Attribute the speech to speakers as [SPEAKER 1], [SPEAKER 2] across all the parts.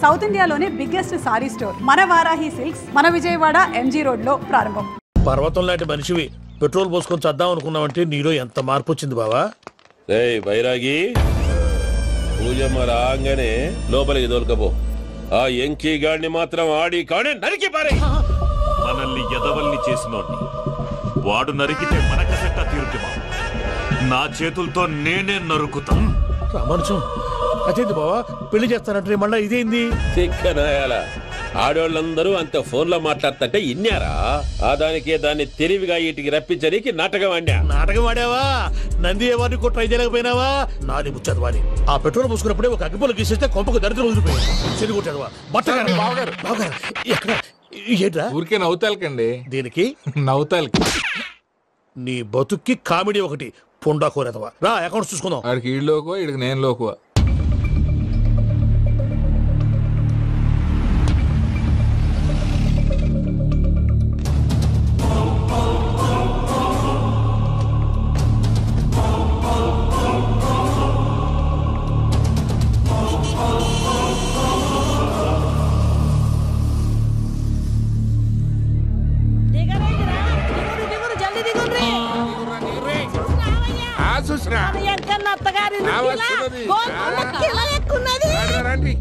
[SPEAKER 1] South ఇండియాలోనే biggest sorry store మన Varahi silks మన విజయవాడ ఎంజీ రోడ్ లో ప్రారంభం.
[SPEAKER 2] పర్వతం లాంటి మనిషివి పెట్రోల్ పోసుకొని చద్దాం అనుకున్నావంటే నీలో ఎంత మార్పు వచ్చింది బావా.
[SPEAKER 3] బైరాగి పూజమ్మ రాగానే లోపలికి దొరకపో. ఆ ఎంకీ గాడిని మాత్రం ఆడి కానీ నరికి పారే.
[SPEAKER 4] మనల్ని ఎదవల్ని చేసినోడ్ని వాడు నరికితే మనకసెట్టా తీరుతుమా? నా చేతులతో నేనే నరుకుతా.
[SPEAKER 2] రామానుజం అదేంది బావా పెళ్లి చేస్తానంటే మళ్ళా ఇదేంది?
[SPEAKER 3] తిక్కనాయాల ఆడోళ్ళందరూ అంత ఫోన్ లో మాట్లాడుతుంటే ఇన్నారా? ఆ దాన్ని తెలివిగా వీటికి రప్పించడానికి నాటకం ఆడా.
[SPEAKER 2] నాటకం ఆడావా? నంది ఎవరిని కూడా ట్రై చేయలేకపోయినావా? నాది ముచ్చదు వాడి. ఆ పెట్రోల్ పోసుకున్నప్పుడే ఒక అగ్గిపొల గీసేస్తే కొంపకు దరిద్రం వదిలిపోయింది. చెరుగు కొట్టేదవా బావగారు ఎక్కడ ఏంట్రా?
[SPEAKER 5] ఊరికే నవ్వుతాలకండి.
[SPEAKER 2] దీనికి
[SPEAKER 5] నవ్వుతాలకి
[SPEAKER 2] నీ బతుక్కి కామెడీ ఒకటి పొండా కోరేదవా. రా అకౌంట్స్ చూసుకుందాం.
[SPEAKER 5] ఆడికి ఈడు లోకువా ఈడికి నేను లోకువా.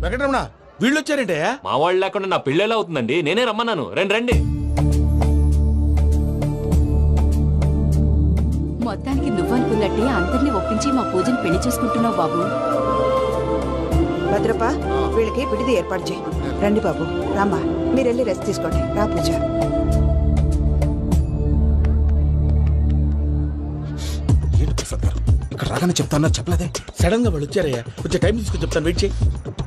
[SPEAKER 6] వెంకటరమణ వీళ్ళు వచ్చారంటే
[SPEAKER 7] మా వాళ్ళు లేకుండా నా పెళ్ళేలా అవుతుందండి? నేనే రమ్మన్నాను. రండి.
[SPEAKER 8] మొత్తానికి నువ్వనుకున్నట్టే అందరినీ ఒప్పించి మా పూజను పెళ్లి చేసుకుంటున్నావు బాబు.
[SPEAKER 9] భద్రప వీళ్ళకి విడిది ఏర్పాటు చేయి. రండి బాబు. రామ్మా మీరు వెళ్ళి రెస్ట్ తీసుకోండి. రా పూజ.
[SPEAKER 6] ఇక్కడ రాగానే చెప్తాను చెప్పలేదే. సడన్ గా వాళ్ళు వచ్చారయ్యా. కొంచెం టైం తీసుకుని చెప్తాను. వెయిట్ చేయి.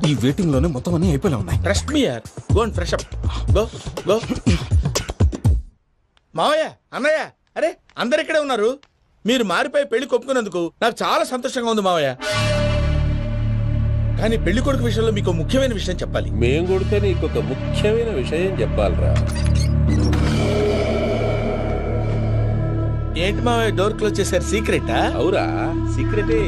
[SPEAKER 6] ఈ వెయిటింగ్ లోనే మొత్తం అన్ని అయిపోయి ఉన్నాయి. ట్రస్ట్ మీ యార్. Go and fresh up. Go మావయ్య అన్నయ్య అరే అందరు ఇక్కడే ఉన్నారు. మీరు మారిపోయి పెళ్లి కొప్పుకున్నందుకు నాకు చాలా సంతోషంగా ఉంది మావయ్య. కానీ పెళ్లి కొడుకు విషయంలో మీకు ముఖ్యమైన విషయం చెప్పాలి.
[SPEAKER 3] మేం కొడితే నీకు ఒక ముఖ్యమైన విషయం చెప్పాలరా.
[SPEAKER 6] ఏంటి మావయ్య డోర్ క్లోజ్ చేశారు? సీక్రెటా?
[SPEAKER 3] అవురా సీక్రెటే.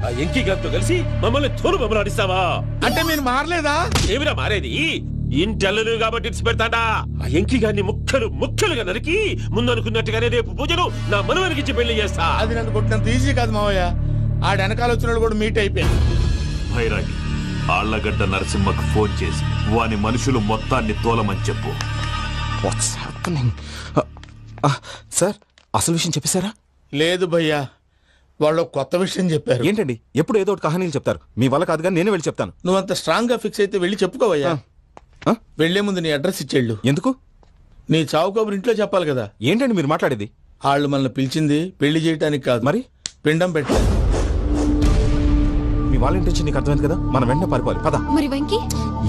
[SPEAKER 3] ఆ ఎంకీ గారితో కలిసి మమ్మల్ని తోలు బొమ్మలాడిస్తావా?
[SPEAKER 6] అంటే మీరు మారలేదా?
[SPEAKER 3] ఏమిరా మారేది? ఇంటల్లు కాబట్టి ఇచ్చి పెడతాడా? ఆ ఎంకీ గారిని ముక్కలుగా నరికి ముందనుకున్నట్టుగానే రేపు పూజను నా మనవనికిచ్చి పెళ్లి చేస్తా.
[SPEAKER 6] అది నన్ను కొట్టినంత ఈజీ కాదు మావయ్య. ఆ వెనకాల వచ్చిన కూడా మీట్ అయిపోయాను.
[SPEAKER 4] భైరాగి ఆళ్లగడ్డ నరసింహకు ఫోన్ చేసి వాని మనుషులు మొత్తాన్ని తోలమని చెప్పు.
[SPEAKER 6] సార్ అసలు విషయం చెప్పేశారా? లేదు భయ్యా, వాళ్ళు కొత్త విషయం చెప్పారు.
[SPEAKER 10] ఏంటండి ఎప్పుడు ఏదో ఒకటి కహానీలు చెప్తారు. మీ వల్ల కాదుగా నేనే వెళ్ళి చెప్తాను.
[SPEAKER 6] నువ్వంత స్ట్రాంగ్ గా ఫిక్స్ అయితే వెళ్ళి చెప్పుకోవయ్యా. వెళ్లే ముందు నీ అడ్రస్ ఇచ్చేళ్ళు.
[SPEAKER 10] ఎందుకు?
[SPEAKER 6] నీ చావు కబురు ఇంట్లో చెప్పాలి కదా.
[SPEAKER 10] ఏంటండి మీరు మాట్లాడేది?
[SPEAKER 6] వాళ్ళు మనల్ని పిలిచింది పెళ్లి చేయడానికి కాదు,
[SPEAKER 10] మరి
[SPEAKER 6] పిండం పెట్టాలి.
[SPEAKER 10] మీ వాళ్ళ ఇంటి నీకు అర్థమైంది కదా. మనం వెంటనే పారిపోవాలి. పద.
[SPEAKER 8] మరి వెంకీ?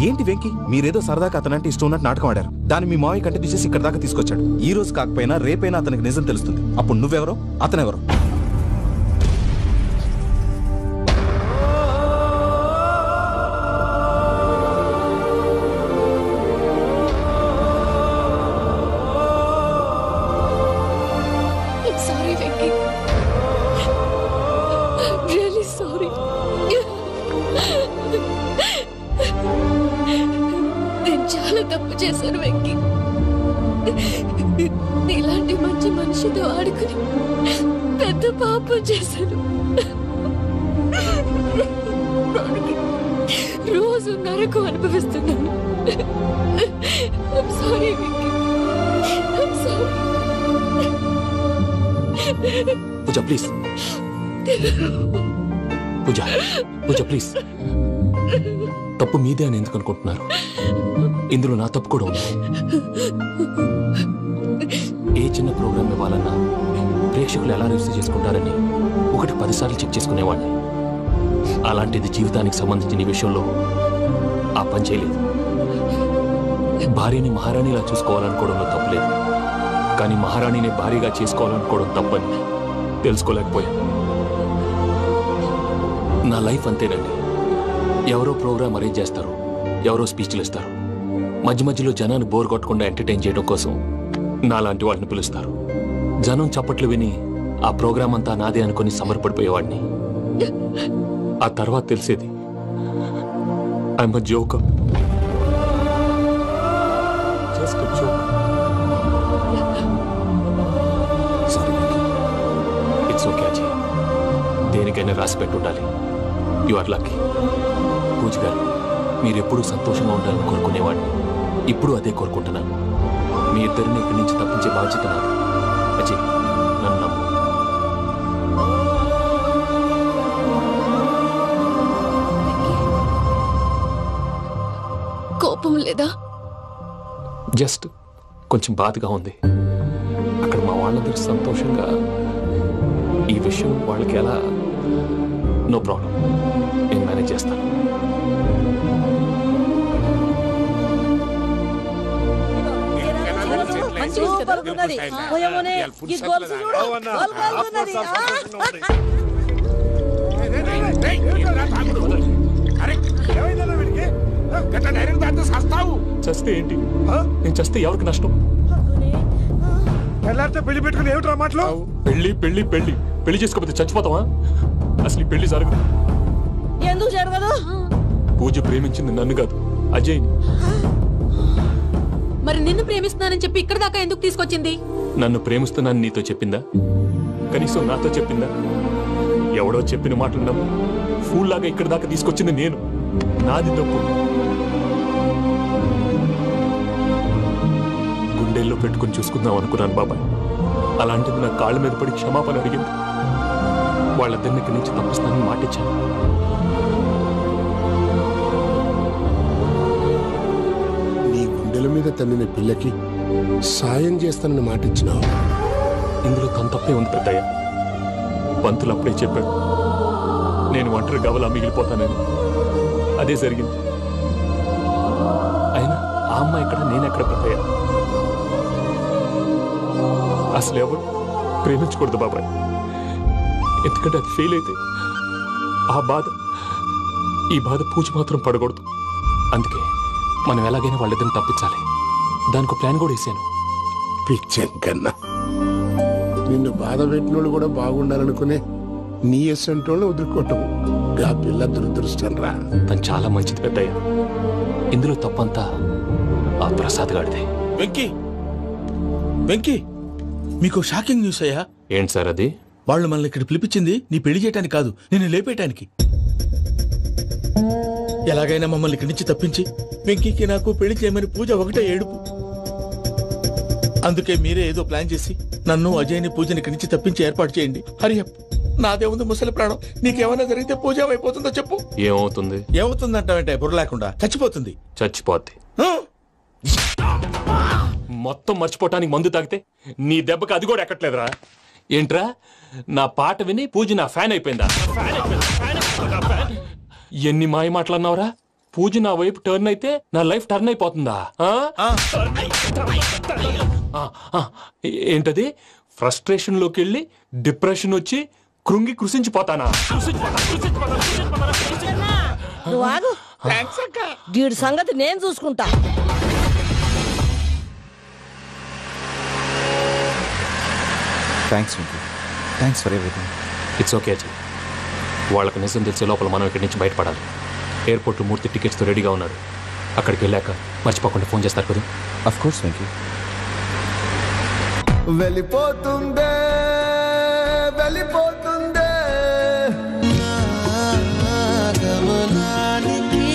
[SPEAKER 10] ఏంటి వెంకీ? మీరేదో సరదాగా అతనంటే ఇష్టం ఉన్నట్టు నాటకం ఆడారు. దాన్ని మీ మావయ్య కంటే తీసేసి ఇక్కడ దాకా తీసుకొచ్చాడు. ఈ రోజు కాకపోయినా రేపైనా అతనికి నిజం తెలుస్తుంది. అప్పుడు నువ్వెవరో అతనెవరో.
[SPEAKER 8] తప్పు చేశారు వెంకీ. నీలాంటి మంచి మనిషితో ఆడుకుని పెద్ద పాపం చేశాను. రోజు నరకం అనుభవిస్తున్నాను. Sorry Venky.
[SPEAKER 7] Pooja please. Pooja please. తప్పు మీదే అని ఎందుకు అనుకుంటున్నారు? ఇందులో నా తప్పు కూడా ఉంది. ఏ చిన్న ప్రోగ్రామ్ ఇవ్వాలన్నా ప్రేక్షకులు ఎలా రిసీవ్ చేసుకుంటారని 1-10 సార్లు చెక్ చేసుకునేవాడిని. అలాంటిది జీవితానికి సంబంధించిన విషయంలో ఆ పని చేయలేదు. భార్యని మహారాణిలా చూసుకోవాలనుకోవడంలో తప్పులేదు, కానీ మహారాణిని భార్యగా చేసుకోవాలనుకోవడం తప్పని తెలుసుకోలేకపోయాను. నా లైఫ్ అంతేనండి. ఎవరో ప్రోగ్రామ్ అరేంజ్ చేస్తారు, ఎవరో స్పీచ్లు ఇస్తారు. మధ్య మధ్యలో జనాన్ని బోర్ కొట్టకుండా ఎంటర్టైన్ చేయడం కోసం నాలాంటి వాళ్ళని పిలుస్తారు. జనం చప్పట్లు విని ఆ ప్రోగ్రామ్ అంతా నాదే అనుకుని సమర్పడిపోయేవాడిని. ఆ తర్వాత తెలిసేది I'm a joker. Just a joker. It's okay Ajay, దేనికైనా రాసి పెట్టుండాలి. You are lucky. పూజ గారు, మీరు ఎప్పుడూ సంతోషంగా ఉండాలని కోరుకునేవాడిని. ఇప్పుడు అదే కోరుకుంటున్నాను. మీ ఇద్దరిని ఇక్కడి నుంచి తప్పించే బాధ్యత నాది. అజయ్, నన్ను నమ్ము.
[SPEAKER 8] కోపం లేదా?
[SPEAKER 7] జస్ట్ కొంచెం బాధగా ఉంది. అక్కడ మా వాళ్ళందరూ సంతోషంగా ఈ విషయం వాళ్ళకి ఎలా. నో ప్రాబ్లం, నేను మేనేజ్ చేస్తాను. చస్తే ఏంటి? నేను చస్తే ఎవరికి నష్టం?
[SPEAKER 2] పెళ్లి పెట్టుకుని ఏమిట్రా మాటలు?
[SPEAKER 7] పెళ్లి పెళ్లి పెళ్లి పెళ్లి చేసుకోకపోతే చచ్చిపోతావా? అసలు ఈ పెళ్లి జరగదు.
[SPEAKER 11] ఎందుకు జరగదు?
[SPEAKER 7] పూజ ప్రేమించింది నన్ను కాదు, అజయ్ని.
[SPEAKER 8] మరి నిన్ను ప్రేమిస్తున్నానని చెప్పి ఇక్కడ దాకా ఎందుకు తీసుకొచ్చింది?
[SPEAKER 7] నన్ను ప్రేమిస్తున్నాను నీతో చెప్పిందా? కనీసం నాతో చెప్పిందా? ఎవడో చెప్పిన మాటలు నమ్ము ఫూల్ లాగా ఇక్కడ దాకా తీసుకొచ్చింది నేను. నాది తప్పు. గుండెల్లో పెట్టుకుని చూసుకుందాం అనుకున్నాను బాబాయ్. అలాంటిది నా కాళ్ళ మీద పడి క్షమాపణ అడిగింది. వాళ్ళిద్దరిని ఇక్కడి నుంచి తప్పిస్తానని మాటిచ్చాను.
[SPEAKER 12] నీ గుండెల మీద తన్నిన పిల్లకి సాయం చేస్తానని మాటిచ్చినావు.
[SPEAKER 7] ఇందులో తన తప్పే ఉంది పెద్దయ్య. పంతులు అప్పుడే చెప్పాడు నేను ఒంటరి గవలా మిగిలిపోతానని. అదే జరిగింది. అయినా ఆ అమ్మాయి ఎక్కడ, నేనెక్కడ పెద్దయ్య? అసలు ఎవరు ప్రేమించకూడదు బాబాయ్. ఎందుకంటే అది ఫెయిల్ అయితే ఆ బాధ, ఈ బాధ పూజ మాత్రం పడకూడదు. అందుకే మనం ఎలాగైనా వాళ్ళిద్దరిని తప్పించాలి. దానికి ప్లాన్ కూడా వేసాను.
[SPEAKER 12] పిచ్చంకన్నా, నిన్ను బాధ పెట్టినోళ్ళు కూడా బాగుండాలనుకునే నీ ఎస్సంటోళ్ళని వదులుకోవటం ఆ పిల్ల దురదృష్టం రా.
[SPEAKER 7] తను చాలా మంచిది పెద్దయ్య. ఇందులో తప్పంతా ఆ ప్రసాద్ గాడిదే.
[SPEAKER 6] వెంకీ, వెంకీ, మీకు షాకింగ్ న్యూస్ అయ్యా.
[SPEAKER 7] ఏంటి సార్ అది?
[SPEAKER 6] వాళ్ళు మనల్ని ఇక్కడ పిలిపించింది నీ పెళ్లి చేయటానికి కాదు, నిన్ను లేపేయటానికి. ఎలాగైనా మమ్మల్ని ఇక్కడి నుంచి తప్పించి వెంకీకి నాకు పెళ్లి చేయమని పూజ ఒకటే ఏడుపు. అందుకే మీరే ఏదో ప్లాన్ చేసి నన్ను అజయ్ని పూజని ఇక్కడి నుంచి తప్పించి ఏర్పాటు చేయండి. హరియప్, నాదే ఉంది ముసలి ప్రాణం. నీకేమైనా జరిగితే పూజ అయిపోతుందో చెప్పు.
[SPEAKER 7] ఏమవుతుంది?
[SPEAKER 6] ఏమవుతుందంటావంటే బుర్ర లేకుండా చచ్చిపోతుంది.
[SPEAKER 7] చచ్చిపోద్ది. మొత్తం మర్చిపోవటానికి మందు తాగితే నీ దెబ్బకి అది కూడా ఎక్కట్లేదురా. ఏంట్రా, నా పాట విని పూజ నా ఫ్యాన్ అయిపోయిందా? ఎన్ని మాయ మాటలన్నావురా? పూజ నా వైపు టర్న్ అయితే నా లైఫ్ టర్న్ అయిపోతుందా? ఏంటది? ఫ్రస్ట్రేషన్ లోకి వెళ్ళి డిప్రెషన్ వచ్చి కృంగి కృషించిపోతానా?
[SPEAKER 11] వీడి సంగతి నేను చూసుకుంటా.
[SPEAKER 10] Thanks Venky, thanks for everything.
[SPEAKER 7] It's okay Ajay. వాళ్ళకి నిజం తెలిసే లోపల మనం ఇక్కడి నుంచి బయటపడాలి. ఎయిర్పోర్ట్ మూర్తి టికెట్స్తో రెడీగా ఉన్నాడు. అక్కడికి వెళ్ళాక మర్చిపోకుండా ఫోన్ చేస్తారు కదా.
[SPEAKER 10] Of course Venky.
[SPEAKER 13] వెళ్ళిపోతుందే వెళ్ళిపోతుందే గమనానికి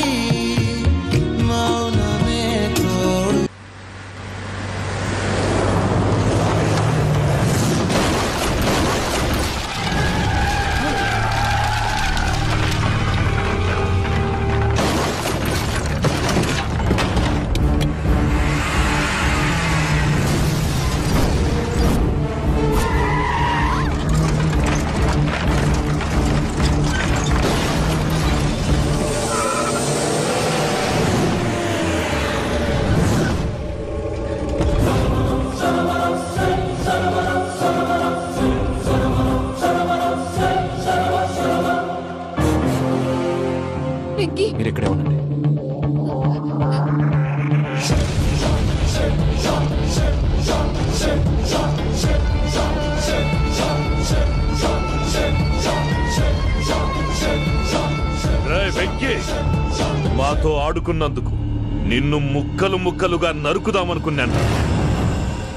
[SPEAKER 13] మౌనమే తోడు.
[SPEAKER 7] మీరు ఇక్కడే ఉండండి.
[SPEAKER 4] వెంకీ, మాతో ఆడుకున్నందుకు నిన్ను ముక్కలు ముక్కలుగా నరుకుదామనుకున్నాను.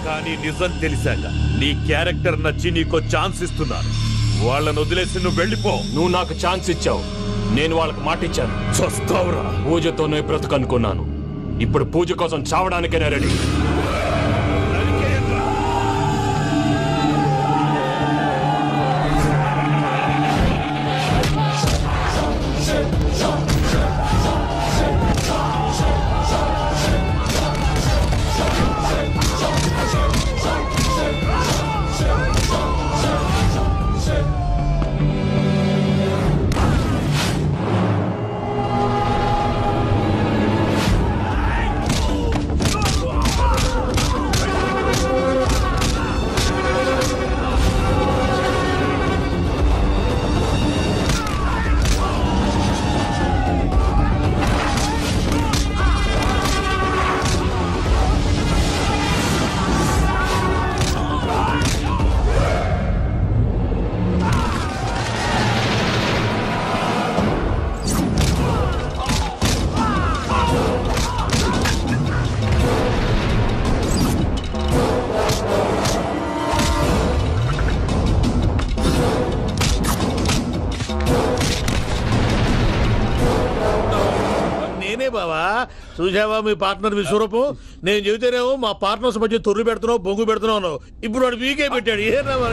[SPEAKER 4] కానీ నిజం తెలిసాక నీ క్యారెక్టర్ నచ్చి నీకో ఛాన్స్ ఇస్తున్నాను. వాళ్ళను వదిలేసి నువ్వు వెళ్ళిపో.
[SPEAKER 7] నువ్వు నాకు ఛాన్స్ ఇచ్చావు, నేను వాళ్ళకి మాట ఇచ్చాను.
[SPEAKER 4] చస్తావురా.
[SPEAKER 7] పూజతోనే బ్రతుకనుకున్నాను, ఇప్పుడు పూజ కోసం చావడానికైనా రెడీ.
[SPEAKER 2] బావా చూసావా మీ పార్ట్నర్ విశ్వరూపం? నేను చెబితేనేమో మా పార్ట్నర్స్ మధ్య తొర్రు పెడుతున్నావు, బొంగు పెడుతున్నావు. ఇప్పుడు వాడు వీకే పెట్టాడు. ఏ బావా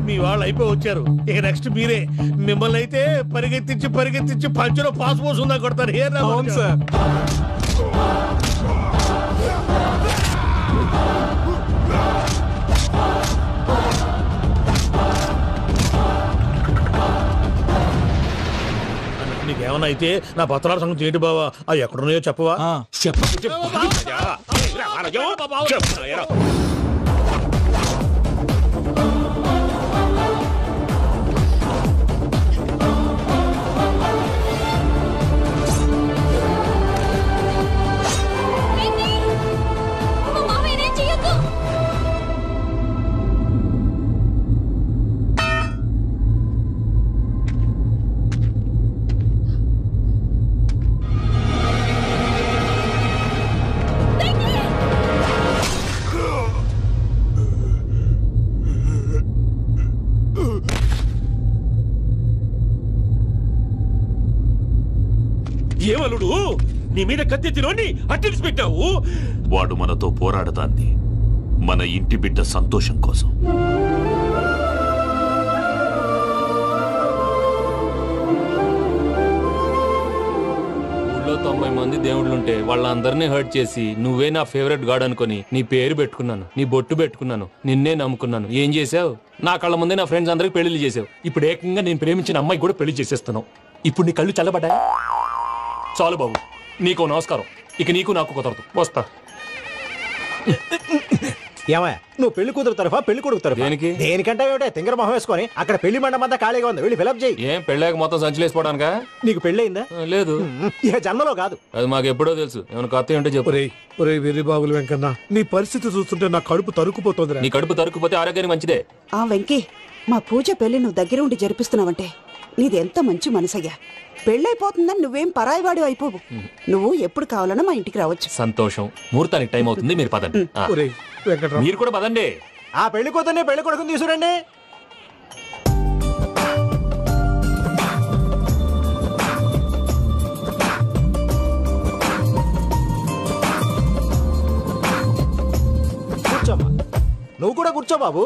[SPEAKER 2] మీ వాళ్ళు అయిపోయి వచ్చారు, ఇక నెక్స్ట్ మీరే. మిమ్మల్ని అయితే పరిగెత్తించి పంచులో పాస్ పోసుందా కొడతారు. ఏ సార్ నీకేమన్నా అయితే నా పత్రాల సంగతి ఏంటి బావా? అవి ఎక్కడున్నాయో చెప్పవా?
[SPEAKER 3] ఏమలుడు నీ మీద కత్తెత్తిలోని అట్టెలిసి పెట్టావు.
[SPEAKER 4] వాడు మనతో పోరాడతాంది మన ఇంటి బిడ్డ సంతోషం కోసం.
[SPEAKER 7] ఊళ్ళో 90 మంది దేవుళ్ళుంటే వాళ్ళందరినీ హర్ట్ చేసి నువ్వే నా ఫేవరెట్ గాడ్ అనుకుని నీ పేరు పెట్టుకున్నాను, నీ బొట్టు పెట్టుకున్నాను, నిన్నే నమ్ముకున్నాను. ఏం చేసావు? నా కళ్ళ ముందే నా ఫ్రెండ్స్ అందరికి పెళ్లి చేసావు. ఇప్పుడు ఏకంగా నేను ప్రేమించిన అమ్మాయి కూడా పెళ్లి చేసేస్తున్నావు. ఇప్పుడు నీ కళ్ళు చల్లబడ్డాయి. చాలు బాబు, నీకు నమస్కారం. ఇక నీకు నాకు కుదరదు, వస్తా.
[SPEAKER 14] ఏమయ్య, నువ్వు పెళ్లి కూతురు తరఫా పెళ్లి కొడుకు తరఫా?
[SPEAKER 7] దేనికి?
[SPEAKER 14] దేనికంటే ఏమిటే తింగర మొహం వేసుకొని అక్కడ పెళ్లి మండపం అంతా ఖాళీగా ఉంది, వెళ్ళి ఫిలప్ చేయి.
[SPEAKER 7] ఏం పెళ్ళాక మొత్తం సంచలేసిపోవడానికా?
[SPEAKER 14] నీకు పెళ్ళయిందా?
[SPEAKER 7] లేదు.
[SPEAKER 14] ఇక జన్మలో కాదు.
[SPEAKER 7] అది మాకు ఎప్పుడో తెలుసు. ఏమైనా కొత్త ఉంటే చెప్పు.
[SPEAKER 2] వెర్రి బాబులు వెంకన్న, నీ పరిస్థితి చూస్తుంటే నా కడుపు తరుక్కుపోతుంది.
[SPEAKER 7] నీ కడుపు తరుక్కుపోతే ఆరోగ్యానికి మంచిదే.
[SPEAKER 9] ఆ వెంకీ, మా పూజ పెళ్లి నువ్వు దగ్గర ఉండి జరిపిస్తున్నావంటే నీది ఎంత మంచి మనసయ్యా. పెళ్ళైపోతుందని నువ్వేం పరాయివాడు అయిపోవు. నువ్వు ఎప్పుడు కావాలన్నా మా ఇంటికి రావచ్చు.
[SPEAKER 7] సంతోషం. ముహూర్తానికి టైం అవుతుంది, మీరు పదండి. మీరు కూడా పదండి.
[SPEAKER 14] ఆ పెళ్లి కూతుర్ని పెళ్లి కొడుకుని తీసుకురండి. కూర్చోమ్మా. నువ్వు కూడా కూర్చో బాబు.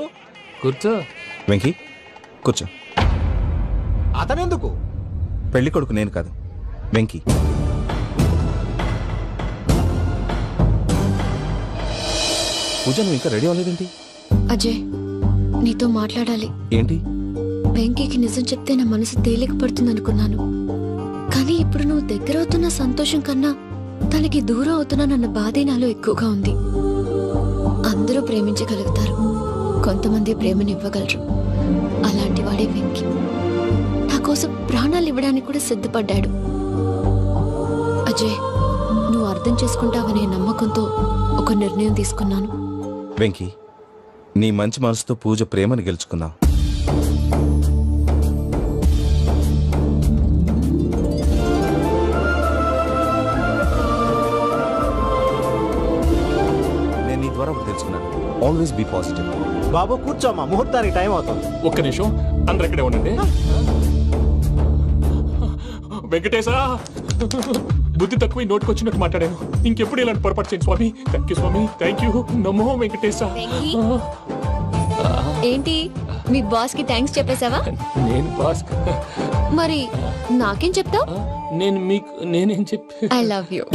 [SPEAKER 7] కూర్చో.
[SPEAKER 10] వెంకీ కూర్చో.
[SPEAKER 14] అతనెందుకు?
[SPEAKER 10] పెళ్లి కొడుకు నేను కాదు, వెంకీ. పూజ, నువ్వు ఇంకా రెడీ అవ్వలేదేంటి?
[SPEAKER 8] అజయ్, నీతో మాట్లాడాలి.
[SPEAKER 10] ఏంటి?
[SPEAKER 8] వెంకీకి నిజం చెప్తే నా మనసు తేలిక పడుతుంది అనుకున్నాను. కానీ ఇప్పుడు నువ్వు దగ్గర అవుతున్న సంతోషం కన్నా తనకి దూరం అవుతున్నానన్న బాధే నాలో ఎక్కువగా ఉంది. అందరూ ప్రేమించగలుగుతారు, కొంతమంది ప్రేమనివ్వగలరు. అలాంటి వాడే వెంకీ. నా కోసం ప్రాణాలు ఇవ్వడానికి కూడా సిద్ధపడ్డాడు. అజయ్, నువ్వు అర్థం చేసుకుంటావనే నమ్మకంతో ఒక నిర్ణయం తీసుకున్నాను.
[SPEAKER 10] వెంకీ, నీ మంచి మనసుతో పూజ ప్రేమను గెలుచుకున్నావు. నేను నీ ద్వారా ఒకటి తెలుసుకున్నాను. Always be positive.
[SPEAKER 14] బాబు కూర్చోమ్మా, ముహూర్తానికి టైం అవుతుంది.
[SPEAKER 7] ఒక్క నిమిషం, అందరు ఇక్కడే ఉండండి. వెంకటేశా, బుద్ధి తక్కువ నోటుకొచ్చినట్టు మాట్లాడాను. ఇంకెప్పుడు ఇలాంటి పొరపాటు చేయండి స్వామి. థ్యాంక్ యూ స్వామి, థ్యాంక్ యూ. నమో వెంకటేశా.
[SPEAKER 8] ఏంటి మీ బాస్ కి థ్యాంక్స్ చెప్పేశావా?
[SPEAKER 7] నేను బాస్
[SPEAKER 8] మరి నాకేం చెప్తావు?
[SPEAKER 7] నేను మీకు నేనేం చెప్పి
[SPEAKER 8] I love you.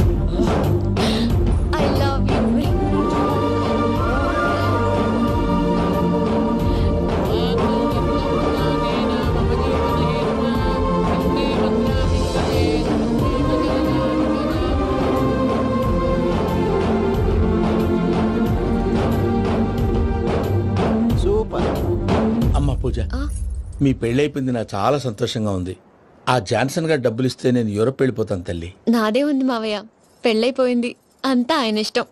[SPEAKER 8] I love you.
[SPEAKER 6] Super. అమ్మ పూజ, మీ పెళ్ళైపోయింది, నాకు చాలా సంతోషంగా ఉంది. ఆ జాన్సన్ గారు డబ్బులు ఇస్తే నేను యూరోప్ వెళ్ళిపోతాను తల్లి.
[SPEAKER 8] నాదే ఉంది మావయ్య, పెళ్ళైపోయింది, అంతా ఆయన ఇష్టం.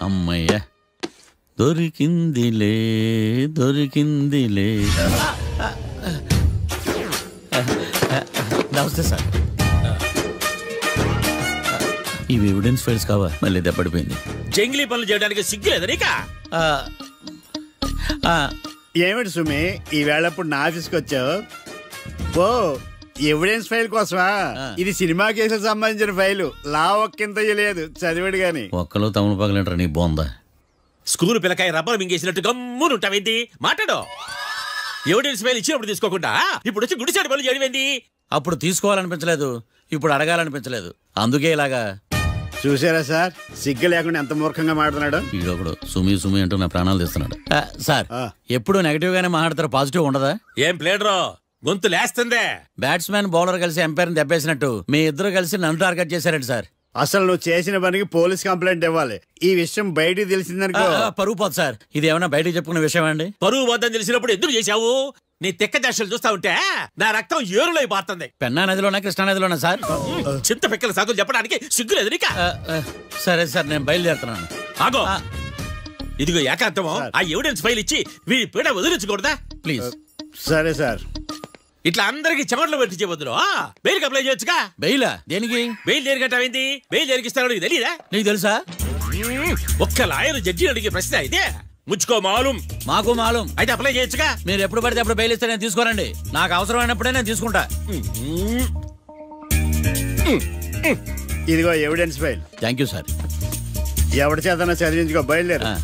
[SPEAKER 15] అమ్మయ్య, దొరికిందిలే దొరికిందిలే. నమస్తే సార్. ఇవి ఎవిడెన్స్ ఫైల్స్ కావా? మళ్ళీ దెబ్బడిపోయింది.
[SPEAKER 3] జంగిలీ పనులు చేయడానికి సిగ్గులేదు నీకా?
[SPEAKER 16] ఏమిటి సుమి, ఈ వేళప్పుడు నా ఆఫీస్కి వచ్చావు? ఓ, ఎవిడెన్స్ ఫైల్ కోసమా? ఇది సినిమా కేసులకు సంబంధించిన ఫైలు. లా ఒక్కింత లేదు, చదివాడు గాని.
[SPEAKER 15] ఒక్కలో తమను పగలంటారు నీ బోందా.
[SPEAKER 3] School పిల్లకాయ rubber మింగేసినట్టు గమ్మునుంటావేంది? మాట్లాడు. ఎవిడెన్స్ ఫైల్ ఇచ్చినప్పుడు తీసుకోకుండా ఇప్పుడు వచ్చి గుడిసాడు పనులు చేయడమేంది?
[SPEAKER 15] అప్పుడు తీసుకోవాలనిపించలేదు, ఇప్పుడు అడగాలనిపించలేదు, అందుకే ఇలాగా.
[SPEAKER 16] చూసారా సార్, సిగ్గు లేకుండా ఎంత మూర్ఖంగా మాట్లాడుతున్నాడు.
[SPEAKER 15] ఈడొకడు సుమి సుమి అంటూ నా ప్రాణాలు తీస్తున్నాడు. సార్, ఎప్పుడు నెగటివ్ గానే మాట్లాడతారు, పాజిటివ్ ఉండదా?
[SPEAKER 3] ఏం ప్లేడరో గొంతు లేస్తుందే.
[SPEAKER 15] బ్యాట్స్మెన్ బౌలర్ కలిసి ఎంపైర్ని దెబ్బేసినట్టు మీ ఇద్దరు కలిసి నన్ను టార్గెట్ చేశారండి సార్.
[SPEAKER 16] అసలు నువ్వు చేసిన పనికి పోలీస్ కంప్లైంట్ ఇవ్వాలి. ఈ విషయం బయటికి తెలిసిందనుకో
[SPEAKER 15] పరువు పోదు సార్. ఇది ఏమన్నా బయటకు చెప్పుకునే విషయం అండి?
[SPEAKER 3] పరువు వద్దని తెలిసినప్పుడు ఎందుకు చేశావు? నీ తెక్క దశలు చూస్తా ఉంటే నా రక్తం ఏరులో పారుతుంది.
[SPEAKER 15] పెన్నా నదిలోనా కృష్ణా నదిలోనా సార్?
[SPEAKER 3] చింత పిక్కల సాగులు చెప్పడానికి సిగ్గులేదు నీకా?
[SPEAKER 15] సరే సార్, నేను బయలుదేరుతున్నాను.
[SPEAKER 3] ఆగో, ఇదిగో ఏకాంతమో ఆ ఎవిడెన్స్ ఫైల్ ఇచ్చి వీడి పీడ వదిలించకూడదా
[SPEAKER 15] ప్లీజ్?
[SPEAKER 16] సరే సార్.
[SPEAKER 3] ఇట్లా అందరికి చెమటలు పెట్టించే బదులు బెయిల్కి అప్లై చేయొచ్చుగా.
[SPEAKER 15] బెయిలా? దేనికి?
[SPEAKER 3] బెయిల్ దేనికంటావేంది? బెయిల్ దేనికిస్తాడో నీకు తెలీదా?
[SPEAKER 15] నీకు తెలుసా?
[SPEAKER 3] ఒక్క లాయర్ జడ్జి అడిగే ప్రశ్న అయితే ముచ్చుకో మాలూం.
[SPEAKER 15] మాకు మాలూం.
[SPEAKER 3] అయితే అప్లై చేయొచ్చుగా.
[SPEAKER 15] మీరు ఎప్పుడు పడితే అప్పుడు బెయిల్ ఇస్తే నేను తీసుకోరండి. నాకు అవసరమైనప్పుడే నేను తీసుకుంటా.
[SPEAKER 16] ఇదిగో evidence file.
[SPEAKER 15] Thank you sir.
[SPEAKER 16] ఎవరి చేతనా చదివించుకో, బయలుదేరు.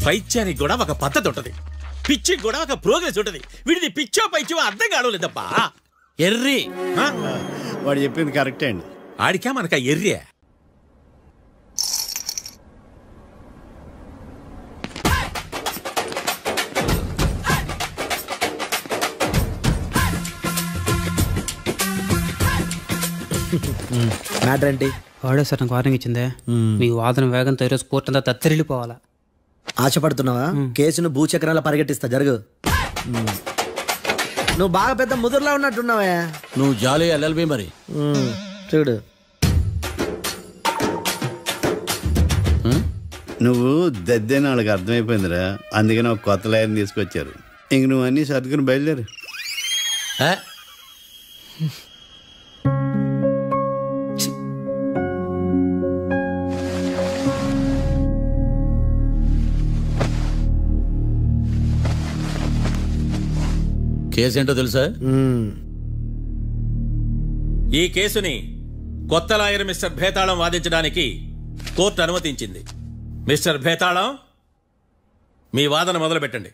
[SPEAKER 3] పైత్యానికి కూడా ఒక పద్ధతి ఉంటది, పిచ్చికి కూడా ఒక ప్రోగ్రెస్ ఉంటది. వీడిది పిచ్చో పైచో అర్థం కావలేదప్పా.
[SPEAKER 15] ఎర్రి
[SPEAKER 16] వాడు చెప్పింది కరెక్టే అండి.
[SPEAKER 3] ఆడికా మనక ఎర్రి.
[SPEAKER 17] మ్యాటర్ ఏంటి?
[SPEAKER 18] వాడే సార్ నాకు వార్నింగ్ ఇచ్చిందే. మీ వాదన వేగంతో ఈరోజు కోర్టు అంతా తత్తరిల్లిపోవాలా.
[SPEAKER 17] ఆశపడుతున్నావా? కేసును భూచక్రాల పరిగెట్టిస్తా, జరుగు. నువ్వు బాగా పెద్ద ముదురులా ఉన్నట్టున్నావా?
[SPEAKER 15] నువ్వు జాలి ఎల్ఎల్బి మరి.
[SPEAKER 17] చూడు,
[SPEAKER 16] నువ్వు దద్దేని వాళ్ళకి అర్థమైపోయిందిరా, అందుకని ఒక కొత్త లాయర్ని తీసుకొచ్చారు. ఇంక నువ్వు అన్నీ సర్దుకుని బయలుదేరు.
[SPEAKER 15] కేసేంటో తెలుసా?
[SPEAKER 3] ఈ కేసుని కొత్త లాయర్ మిస్టర్ భేతాళం వాదించడానికి కోర్టు అనుమతించింది. మిస్టర్ భేతాళం, మీ వాదన మొదలు పెట్టండి.